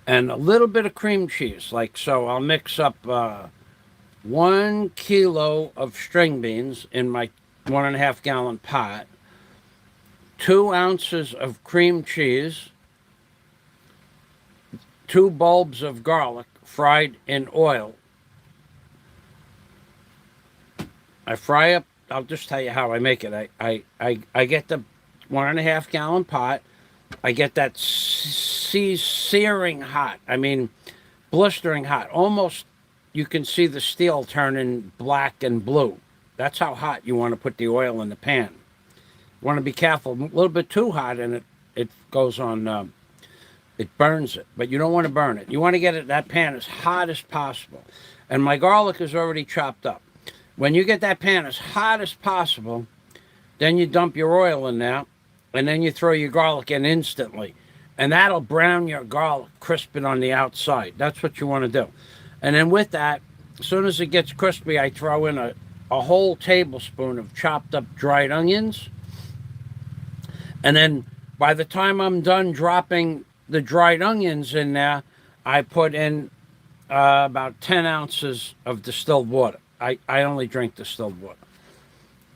and a little bit of cream cheese. So I'll mix up 1 kilo of string beans in my 1.5 gallon pot. 2 ounces of cream cheese, 2 bulbs of garlic fried in oil. I fry up, I'll just tell you how I make it. I get the 1.5 gallon pot. I get that searing hot. I mean, blistering hot. Almost you can see the steel turning black and blue. That's how hot you want to put the oil in the pan. You want to be careful. A little bit too hot and it goes on, it burns it. But you don't want to burn it. You want to get that pan as hot as possible. And my garlic is already chopped up. When you get that pan as hot as possible, then you dump your oil in there, and then you throw your garlic in instantly. And that'll brown your garlic, crisp it on the outside. That's what you want to do. And then with that, as soon as it gets crispy, I throw in a whole tablespoon of chopped up dried onions. And then by the time I'm done dropping the dried onions in there, I put in about 10 ounces of distilled water. I only drink distilled water.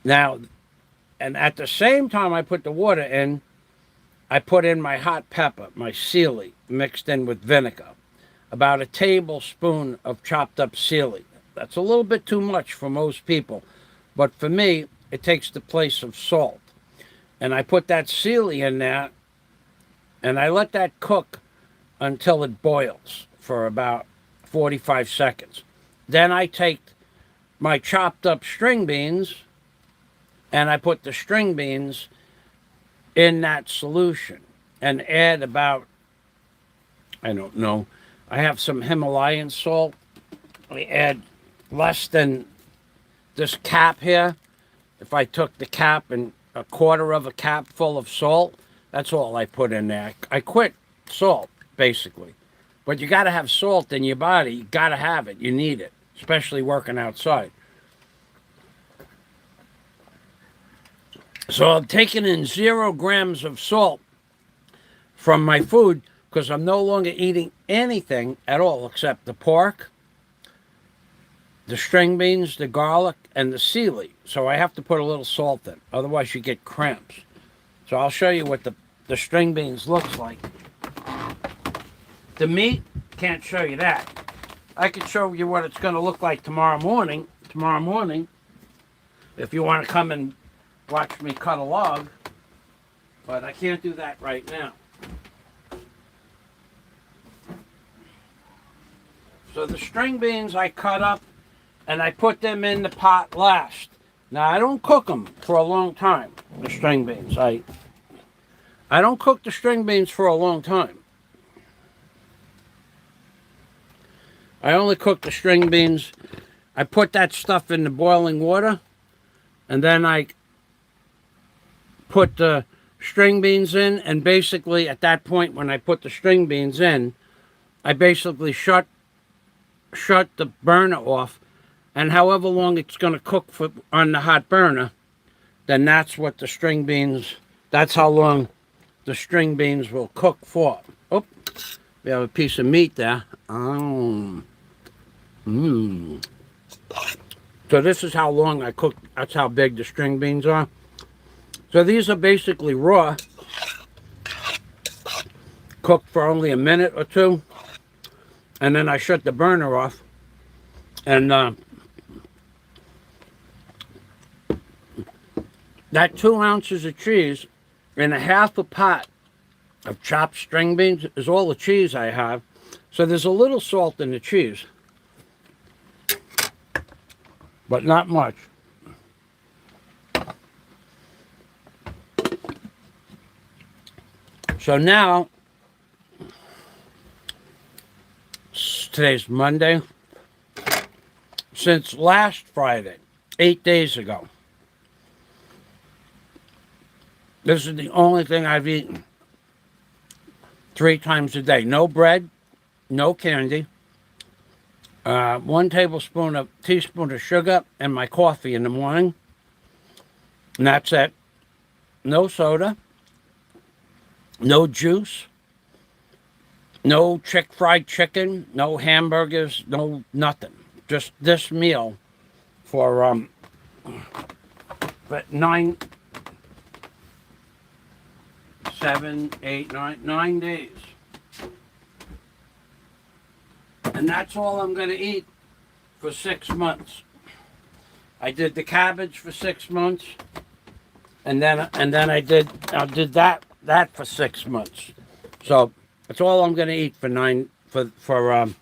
Now, and at the same time I put the water in, I put in my hot pepper, my sealy, mixed in with vinegar. About a tablespoon of chopped up sealy. That's a little bit too much for most people. But for me, it takes the place of salt. And I put that sealy in there, and I let that cook until it boils for about 45 seconds. Then I take my chopped up string beans, and I put the string beans in that solution and add about, I don't know, I have some Himalayan salt. I add less than this cap here. If I took the cap and a quarter of a cap full of salt, that's all I put in there. I quit salt, basically. But you got to have salt in your body. You got to have it. You need it, especially working outside. So I'm taking in 0 grams of salt from my food because I'm no longer eating anything at all except the pork, the string beans, the garlic, and the sealy. So I have to put a little salt in. Otherwise, you get cramps. So I'll show you what the string beans looks like. The meat, can't show you that. I could show you what it's going to look like tomorrow morning. Tomorrow morning, if you want to come and watch me cut a log. But I can't do that right now. So the string beans I cut up and I put them in the pot last. Now I don't cook them for a long time, the string beans. I don't cook the string beans for a long time. I only cook the string beans. I put that stuff in the boiling water, and then I put the string beans in, and basically at that point when I put the string beans in, I basically shut the burner off, and however long it's going to cook for on the hot burner, then that's what the string beans, that's how long the string beans will cook for. Oh, we have a piece of meat there. So this is how long I cook. That's how big the string beans are. So these are basically raw, cooked for only a minute or two, and then I shut the burner off, and that 2 ounces of cheese and a half a pot of chopped string beans is all the cheese I have. So there's a little salt in the cheese, but not much. So now, today's Monday. Since last Friday, 8 days ago, this is the only thing I've eaten 3 times a day. No bread, no candy, 1 teaspoon of sugar, and my coffee in the morning. And that's it. No soda, no juice, no fried chicken, no hamburgers, no nothing. Just this meal for 9 7, 8, 9, 9 days. And that's all I'm going to eat for 6 months. I did the cabbage for 6 months, and then I did that for 6 months. So that's all I'm going to eat for another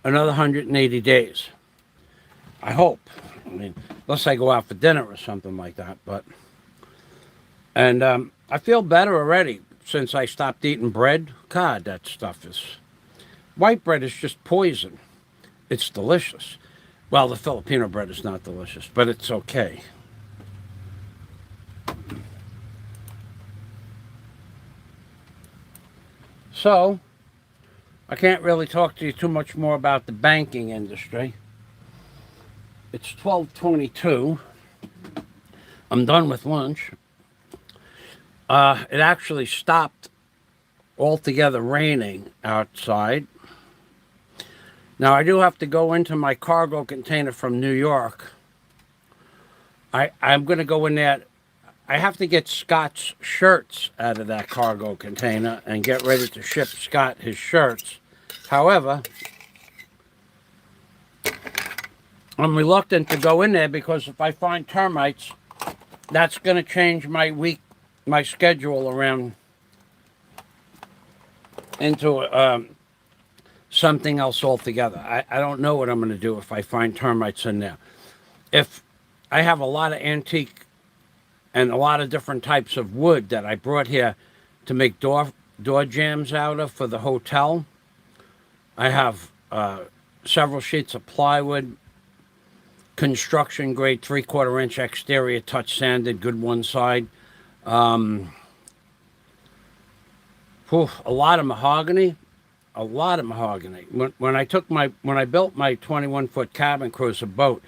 180 days. I hope. I mean, unless I go out for dinner or something like that. And I feel better already since I stopped eating bread. God, that stuff is... White bread is just poison. It's delicious. Well, the Filipino bread is not delicious, but it's okay. So, I can't really talk to you too much more about the banking industry. It's 12:22. I'm done with lunch. It actually stopped altogether raining outside. Now, I do have to go into my cargo container from New York. I'm going to go in there. I have to get Scott's shirts out of that cargo container and get ready to ship Scott his shirts. However, I'm reluctant to go in there because if I find termites, that's going to change my schedule around into something else altogether. I don't know what I'm going to do if I find termites in there. If I have a lot of antique and a lot of different types of wood that I brought here to make door jambs out of for the hotel. I have several sheets of plywood, construction grade 3/4 inch exterior touch sanded, good one side. A lot of mahogany. When I built my 21-foot cabin cruiser boat,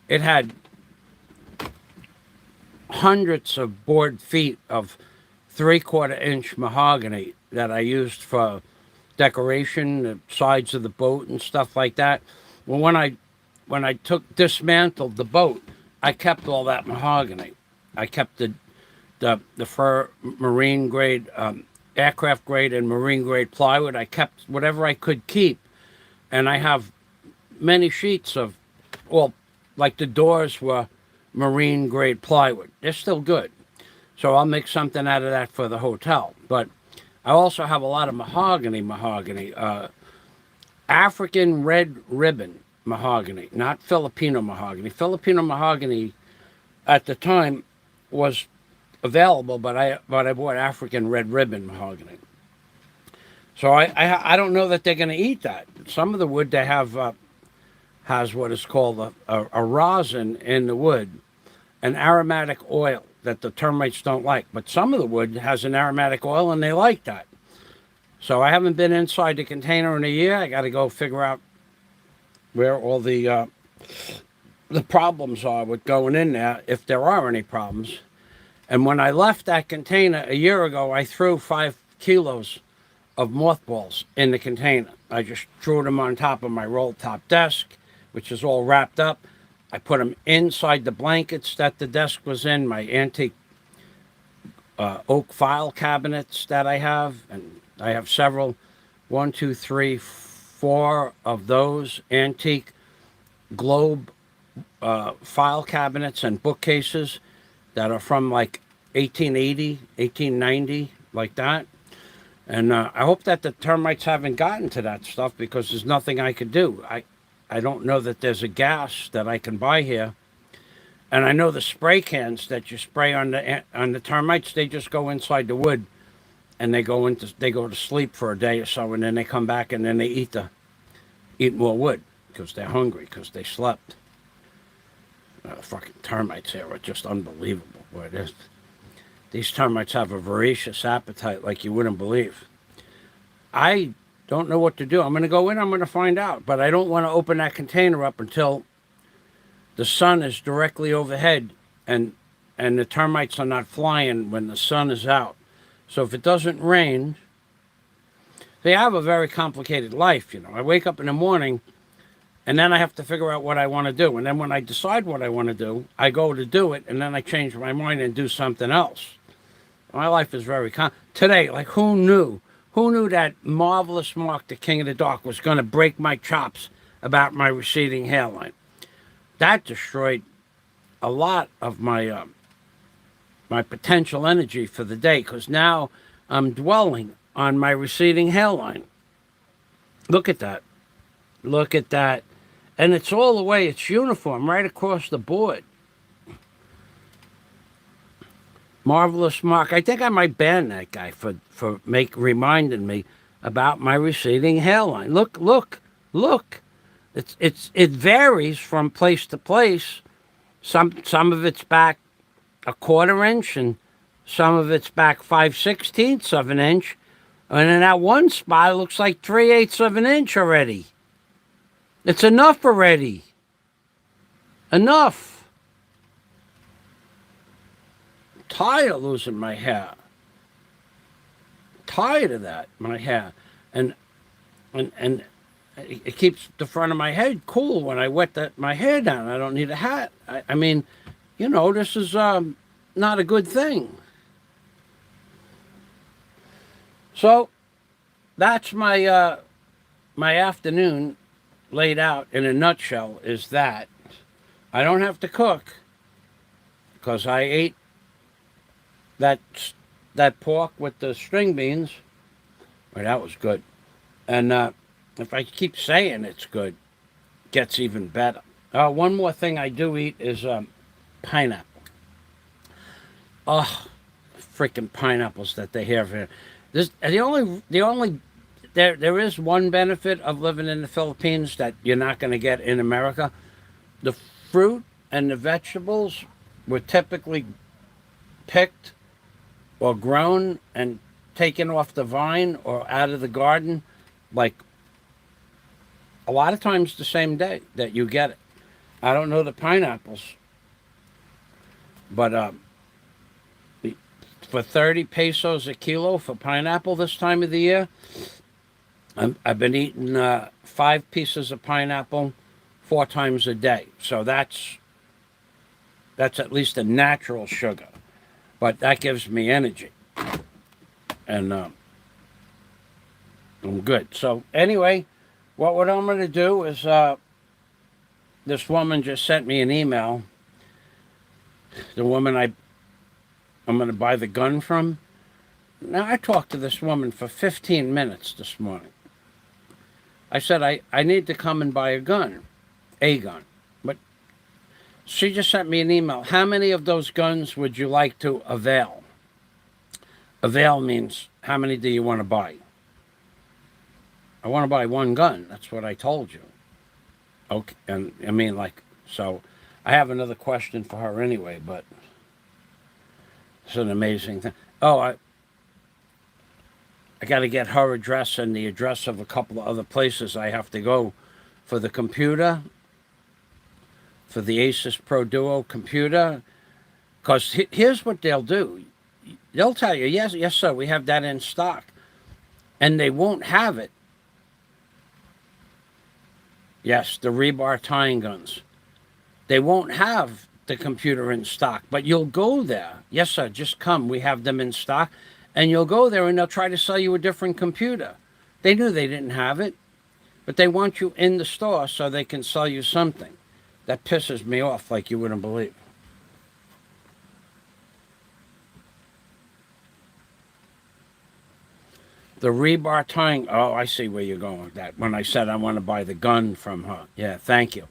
it had hundreds of board feet of 3/4 inch mahogany that I used for decoration, the sides of the boat and stuff like that. Well, when I dismantled the boat, I kept all that mahogany. I kept the fur marine grade, aircraft grade and marine grade plywood. I kept whatever I could keep. And I have many sheets of, well, like the doors were marine grade plywood. They're still good. So I'll make something out of that for the hotel. But I also have a lot of mahogany, African red ribbon mahogany, not Filipino mahogany. Filipino mahogany at the time was available, but I bought African red ribbon mahogany. So I don't know that they're going to eat that. Some of the wood they have has what is called a rosin in the wood, an aromatic oil that the termites don't like. But some of the wood has an aromatic oil and they like that. So I haven't been inside the container in a year. I got to go figure out where all the problems are with going in there, if there are any problems. And when I left that container a year ago, I threw 5 kilos of mothballs in the container. I just threw them on top of my roll top desk, which is all wrapped up. I put them inside the blankets that the desk was in, my antique oak file cabinets that I have. And I have several, 1, 2, 3, 4 of those antique globe file cabinets and bookcases that are from like 1880, 1890, like that. And I hope that the termites haven't gotten to that stuff because there's nothing I could do. I don't know that there's a gas that I can buy here. And I know the spray cans that you spray on the termites, they just go inside the wood and they go to sleep for a day or so, and then they come back and then they eat more wood because they're hungry, because they slept. Fucking termites here are just unbelievable. Boy, these termites have a voracious appetite like you wouldn't believe. I don't know what to do. I'm going to go in, I'm going to find out. But I don't want to open that container up until the sun is directly overhead and the termites are not flying when the sun is out. So if it doesn't rain, they have a very complicated life, you know. I wake up in the morning and then I have to figure out what I want to do. And then when I decide what I want to do, I go to do it, and then I change my mind and do something else. My life is very today. Like who knew? Who knew that marvelous Mark, the King of the Dark, was going to break my chops about my receding hairline? That destroyed a lot of my potential energy for the day because now I'm dwelling on my receding hairline. Look at that. Look at that. And it's all the way, it's uniform right across the board. Marvelous Mark. I think I might ban that guy for reminding me about my receding hairline. Look. It varies from place to place. Some of it's back a quarter inch and some of it's back 5/16 of an inch. And in that one spot, it looks like 3/8 of an inch already. It's enough already. Enough. I'm tired of losing my hair. Tired of that, my hair. And it keeps the front of my head cool when I wet my hair down. I don't need a hat. I mean, this is not a good thing. So that's my afternoon laid out in a nutshell. Is that I don't have to cook because I ate that pork with the string beans. Well, that was good. And if I keep saying it's good, it gets even better. One more thing I do eat is pineapple. Oh, freaking pineapples that they have here. There is one benefit of living in the Philippines that you're not going to get in America. The fruit and the vegetables were typically picked or grown and taken off the vine or out of the garden, like a lot of times the same day that you get it. I don't know the pineapples, but for 30 pesos a kilo for pineapple this time of the year, I've been eating 5 pieces of pineapple 4 times a day. So that's at least a natural sugar, but that gives me energy, and I'm good. So anyway, what I'm going to do is this woman just sent me an email. The woman I'm going to buy the gun from. Now, I talked to this woman for 15 minutes this morning. I said, I need to come and buy a gun. But she just sent me an email. How many of those guns would you like to avail? Avail means how many do you want to buy? I want to buy one gun. That's what I told you. Okay, and I mean, so I have another question for her anyway, but it's an amazing thing. Oh, I got to get her address and the address of a couple of other places I have to go for the computer, for the Asus Pro Duo computer. Because here's what they'll do. They'll tell you, yes, sir, we have that in stock. And they won't have it. Yes, the ReBar tying guns. They won't have the computer in stock, but you'll go there. Yes, sir, just come. We have them in stock. And you'll go there and they'll try to sell you a different computer. They knew they didn't have it, but they want you in the store so they can sell you something. That pisses me off like you wouldn't believe. The ReBar tying. Oh, I see where you're going with that. When I said I want to buy the gun from her. Yeah, thank you.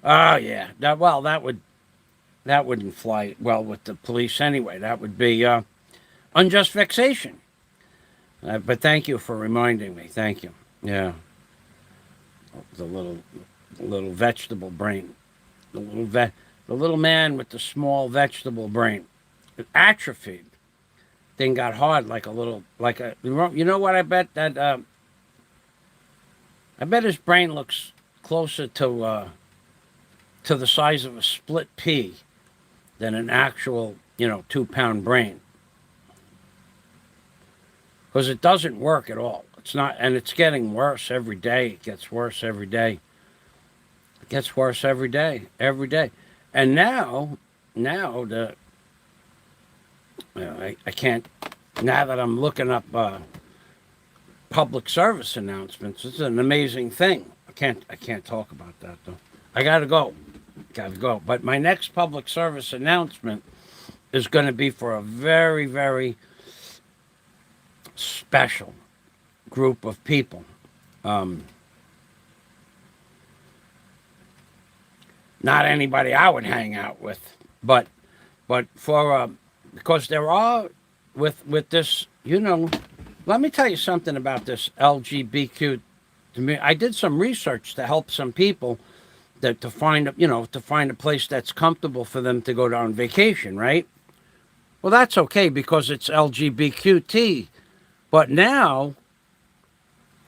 Oh, yeah. That wouldn't fly well with the police anyway. That would be unjust vexation. But thank you for reminding me. Thank you. Yeah. The little vegetable brain. The little man with the small vegetable brain. It atrophied. Thing got hard like you know what I bet that I bet his brain looks closer to the size of a split pea than an actual 2-pound brain, because it doesn't work at all. It's not, and it's getting worse every day. It gets worse every day. It gets worse every day, and now I can't, now that I'm looking up public service announcements, it's an amazing thing. I can't talk about that though. I gotta go. Gotta go. But my next public service announcement is going to be for a very, very special group of people. Not anybody I would hang out with, but for because there are with this, you know. Let me tell you something about this LGBTQ. I did some research to help some people that to find to find a place that's comfortable for them to go on vacation, right? Well, that's okay because it's LGBTQT. But now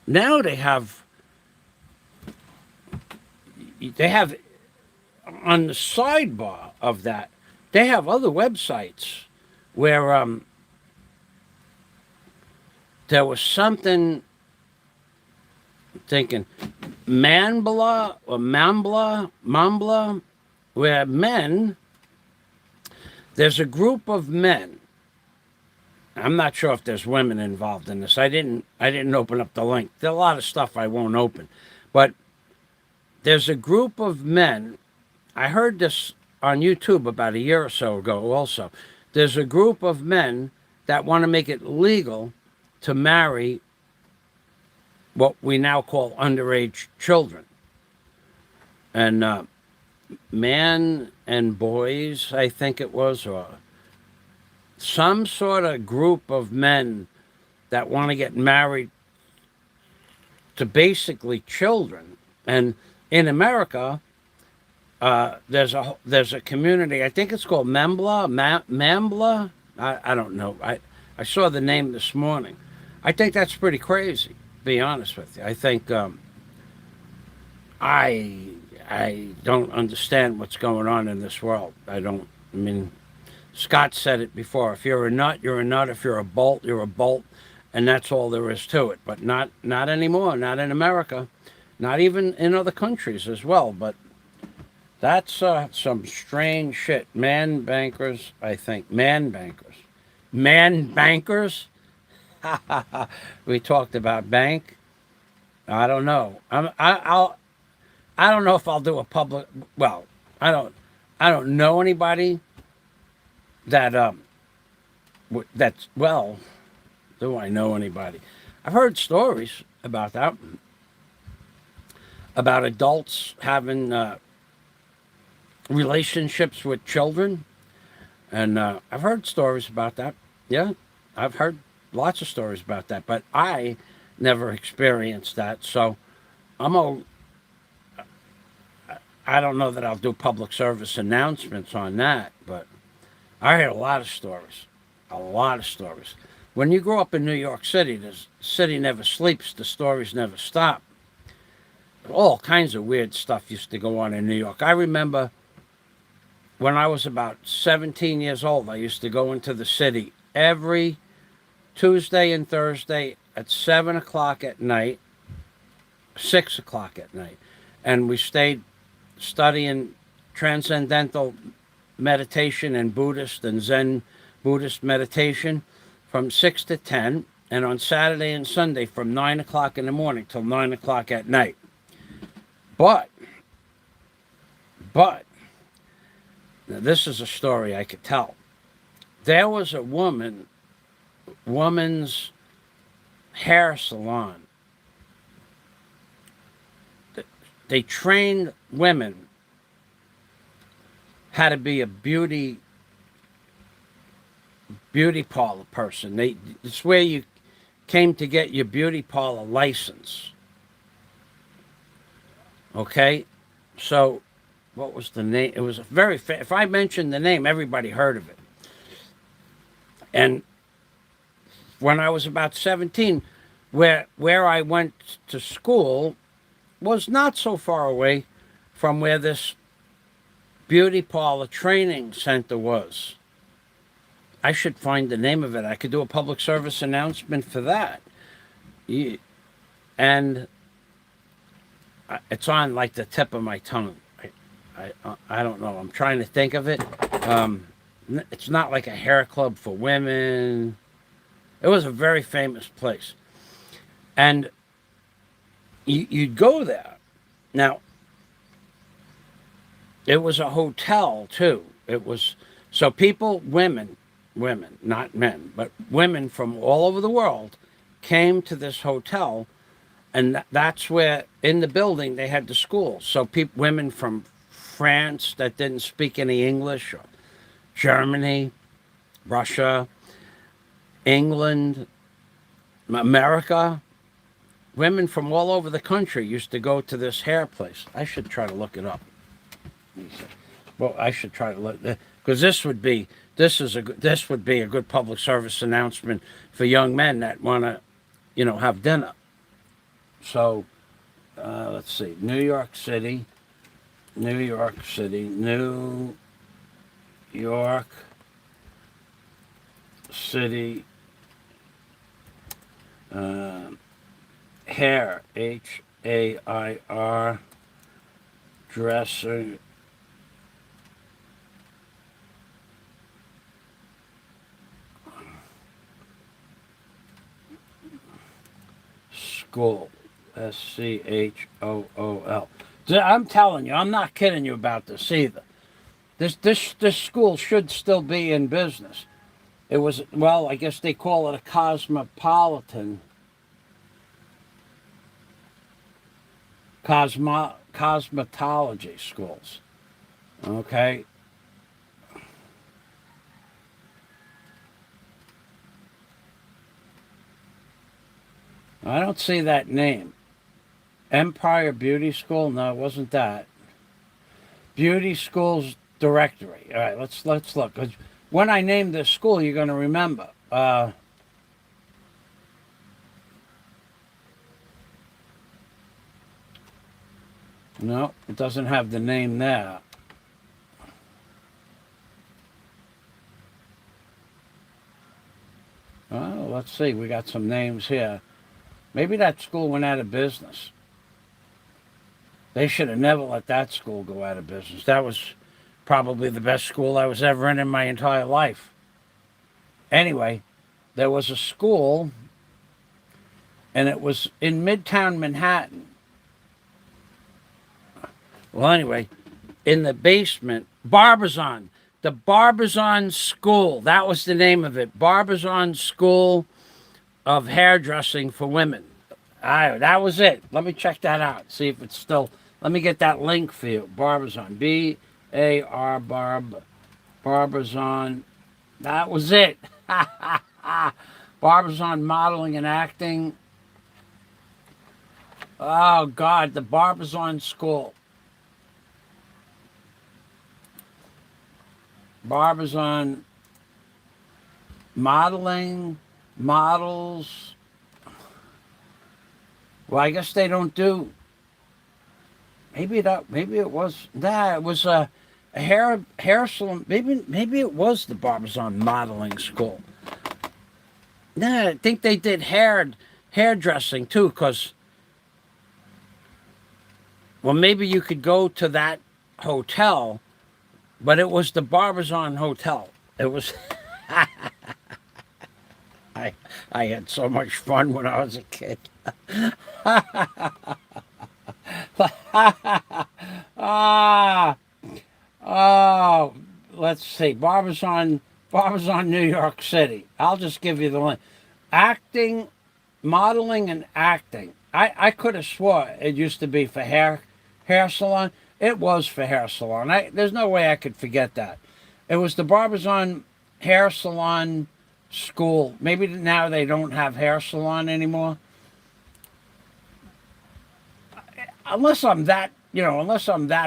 they have on the sidebar of that, they have other websites where there was something thinking Manbla or Mambla, where there's a group of men. I'm not sure if there's women involved in this. I didn't open up the link. There's a lot of stuff I won't open. But there's a group of men. I heard this on YouTube about a year or so ago also. There's a group of men that want to make it legal to marry what we now call underage children. And man and boys, I think it was, or some sort of group of men that want to get married to basically children. And in America, there's a community. I think it's called Mambla. I don't know. I saw the name this morning. I think that's pretty crazy. To be honest with you, I think I don't understand what's going on in this world. I don't. I mean, Scott said it before. If you're a nut, you're a nut. If you're a bolt, you're a bolt, and that's all there is to it. But not anymore. Not in America. Not even in other countries as well. But that's some strange shit. Man bankers, I think. Man bankers. Man bankers? We talked about bank. I don't know. I don't know if I'll do a public. Well, I don't know anybody that that's well. Do I know anybody? I've heard stories about that. About adults having relationships with children, and I've heard stories about that. Yeah, I've heard lots of stories about that, but I never experienced that. So I don't know that I'll do public service announcements on that, but I heard a lot of stories. A lot of stories. When you grow up in New York City, the city never sleeps, the stories never stop. All kinds of weird stuff used to go on in New York. I remember when I was about 17 years old, I used to go into the city every Tuesday and Thursday at 7 o'clock at night, 6 o'clock at night. And we stayed studying transcendental meditation and Buddhist and Zen Buddhist meditation from 6 to 10. And on Saturday and Sunday from 9 o'clock in the morning till 9 o'clock at night. But, now this is a story I could tell. There was a woman's hair salon. They trained women how to be a beauty parlor person. It's where you came to get your beauty parlor license. Okay, so what was the name? It was a very if I mentioned the name, everybody heard of it. And when I was about 17, where I went to school was not so far away from where this beauty parlor training center was. I should find the name of it. I could do a public service announcement for that. And it's on like the tip of my tongue. I don't know. I'm trying to think of it. It's not like a hair club for women. It was a very famous place. And you'd go there. Now, it was a hotel too. It was so people, women, not men, but women from all over the world came to this hotel, and that's where in the building they had the schools. So women from France that didn't speak any English, or Germany, Russia, England, America, women from all over the country used to go to this hair place. I should try to look it up. Well, I should try to look, because this would be a good public service announcement for young men that want to, have dinner. So let's see, New York City, New York City, New York City. Hair, HAIR, dresser, school, SCHOOL. I'm telling you, I'm not kidding you about this either. This school should still be in business. It was, well, I guess they call it a cosmopolitan cosmetology schools. Okay. I don't see that name. Empire Beauty School? No, it wasn't that. Beauty Schools Directory. All right, let's look. 'Cause when I name this school, you're going to remember. No, it doesn't have the name there. Oh, let's see. We got some names here. Maybe that school went out of business. They should have never let that school go out of business. That was probably the best school I was ever in my entire life. Anyway, there was a school, and it was in Midtown Manhattan. Well, anyway, in the basement, Barbizon, the Barbizon School. That was the name of it. Barbizon School of Hairdressing for Women. That was it. Let me check that out. See if it's still. Let me get that link for you. Barbizon. BAR Barbizon. That was it. Barbizon Modeling and Acting. Oh, God. The Barbizon School. Barbizon Modeling. Models. Well, I guess they don't do. Maybe it was. Nah, it was a hair salon. Maybe it was the Barbizon Modeling School. Nah, I think they did hairdressing too. Cause, well, maybe you could go to that hotel, but it was the Barbizon Hotel. It was. I had so much fun when I was a kid. Oh, let's see. Barbizon, New York City. I'll just give you the link. Acting, modeling, and acting. I could have swore it used to be for hair salon. It was for hair salon. There's no way I could forget that. It was the Barbizon Hair Salon School. Maybe now they don't have hair salon anymore. Unless I'm that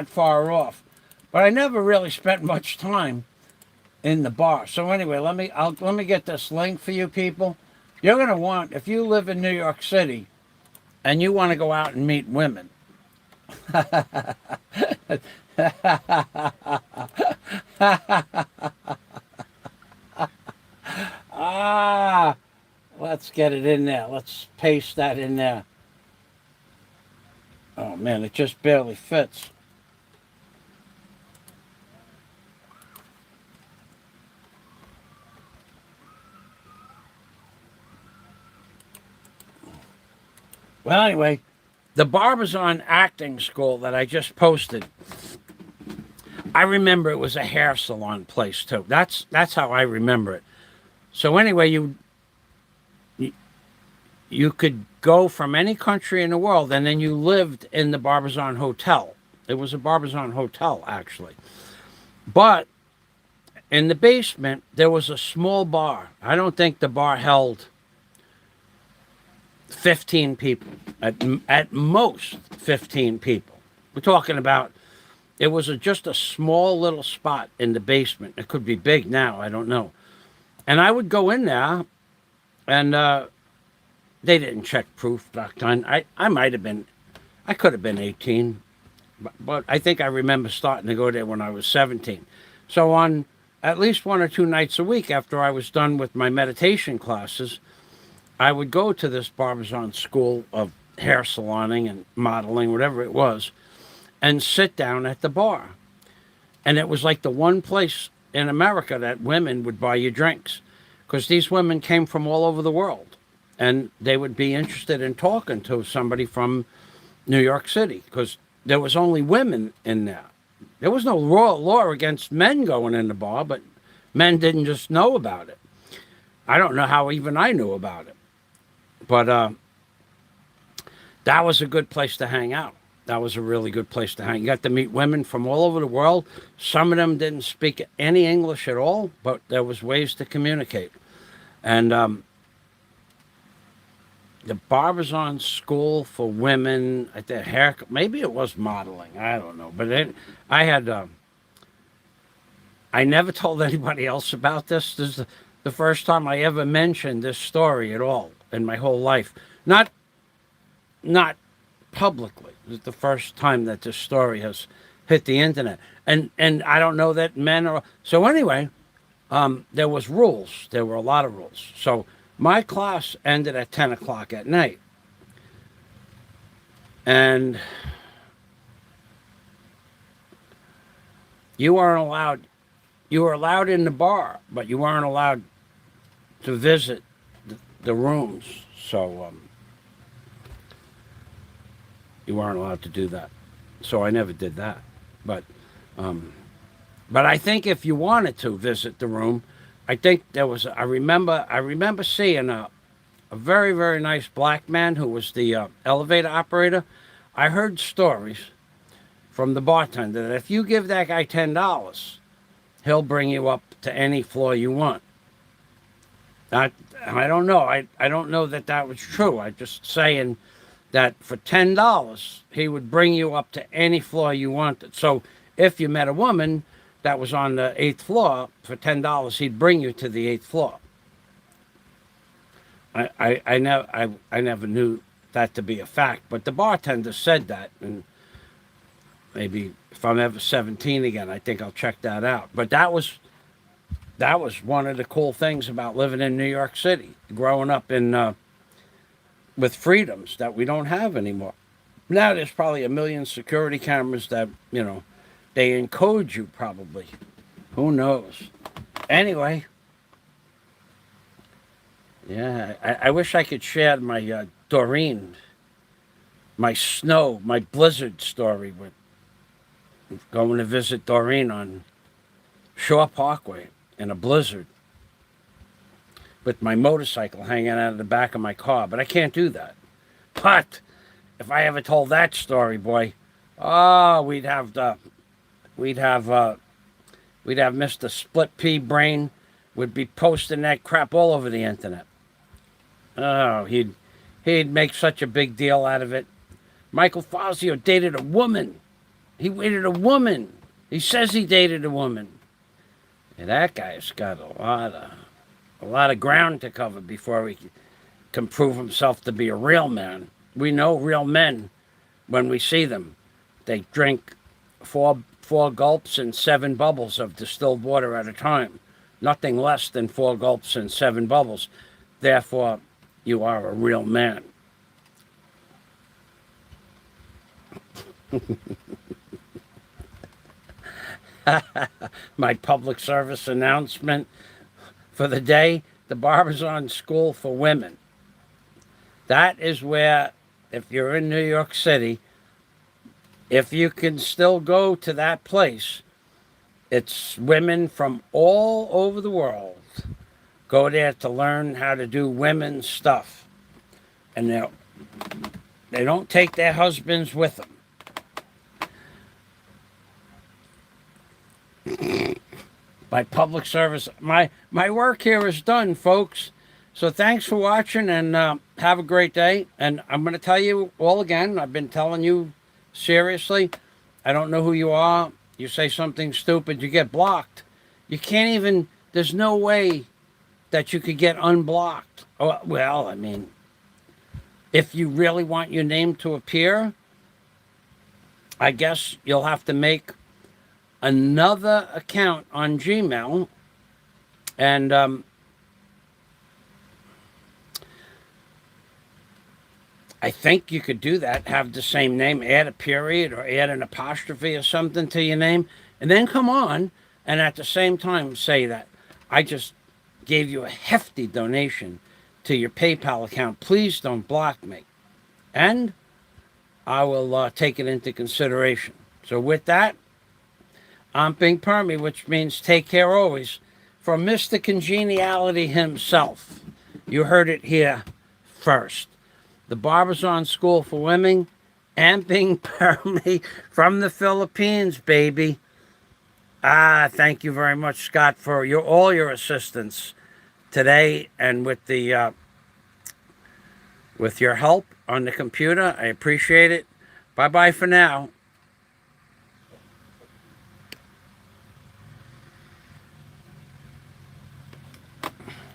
far off. But I never really spent much time in the bar. So anyway, let me get this link for you people. You're gonna want, if you live in New York City and you want to go out and meet women. Let's get it in there. Let's paste that in there. Oh man, it just barely fits. Well, anyway, the Barbizon acting school that I just posted, I remember it was a hair salon place too. That's how I remember it. So anyway, you could go from any country in the world, and then you lived in the Barbizon Hotel. It was a Barbizon Hotel, actually. But in the basement, there was a small bar. I don't think the bar held 15 people, at most 15 people. We're talking about, it was just a small little spot in the basement. It could be big now, I don't know. And I would go in there, and they didn't check proof back then. I might have been, I could have been 18, but I think I remember starting to go there when I was 17. So on at least 1 or 2 nights a week after I was done with my meditation classes, I would go to this Barbizon school of hair saloning and modeling, whatever it was, and sit down at the bar. And it was like the one place in America that women would buy you drinks, because these women came from all over the world, and they would be interested in talking to somebody from New York City, because there was only women in there. There was no law against men going in the bar, but men didn't just know about it. I don't know how even I knew about it. But that was a good place to hang out. That was a really good place to hang. You got to meet women from all over the world. Some of them didn't speak any English at all, but there was ways to communicate. And the Barbizon School for Women, at the hair, maybe it was modeling. I don't know. But I never told anybody else about this. This is the first time I ever mentioned this story at all in my whole life. Not publicly. This is the first time that this story has hit the internet. And I don't know that men are... So anyway, there was rules. There were a lot of rules. So my class ended at 10 o'clock at night. And you were allowed in the bar, but you weren't allowed to visit the rooms. So you weren't allowed to do that. So I never did that. But I think if you wanted to visit the room, I think there was, I remember seeing a very, very nice black man who was the elevator operator. I heard stories from the bartender that if you give that guy $10, he'll bring you up to any floor you want. I don't know. I don't know that that was true. I'm just saying that for $10, he would bring you up to any floor you wanted. So if you met a woman that was on the 8th floor, for $10, he'd bring you to the 8th floor. I never knew that to be a fact, but the bartender said that, and maybe if I'm ever 17 again, I think I'll check that out. But that was one of the cool things about living in New York City, growing up in with freedoms that we don't have anymore. Now there's probably a million security cameras that, you know, they encode you probably. Who knows? Anyway, yeah, I wish I could share my Doreen, my snow, my blizzard story with going to visit Doreen on Shore Parkway in a blizzard with my motorcycle hanging out of the back of my car. But I can't do that. But if I ever told that story, boy, oh, we'd have Mr. Split Pea Brain would be posting that crap all over the internet. Oh, he'd make such a big deal out of it. Michael FAZIO dated a woman. He dated a woman. He says he dated a woman. And that guy's got a lot of ground to cover before he can prove himself to be a real man. We know real men when we see them. They drink four gulps and 7 bubbles of distilled water at a time. Nothing less than 4 gulps and 7 bubbles. Therefore, you are a real man. My public service announcement for the day, the Barbizon School for Women. That is where if you're in New York City, if you can still go to that place, it's women from all over the world go there to learn how to do women's stuff. And they don't take their husbands with them. My public service, my work here is done, folks. So thanks for watching, and have a great day. And I'm going to tell you all again, I've been telling you seriously, I don't know who you are. You say something stupid, you get blocked. You can't even, there's no way that you could get unblocked. Oh, well, I mean, if you really want your name to appear, I guess you'll have to make another account on Gmail, and I think you could do that, have the same name, add a period or add an apostrophe or something to your name, and then come on and at the same time say that I just gave you a hefty donation to your PayPal account. Please don't block me. And I will take it into consideration. So with that, I'm Bing Permy, which means take care always. From Mr. Congeniality himself. You heard it here first. The Barbizon School for Women and Bing Permy from the Philippines, baby. Thank you very much, Scott, for all your assistance today and with the with your help on the computer. I appreciate it. Bye-bye for now.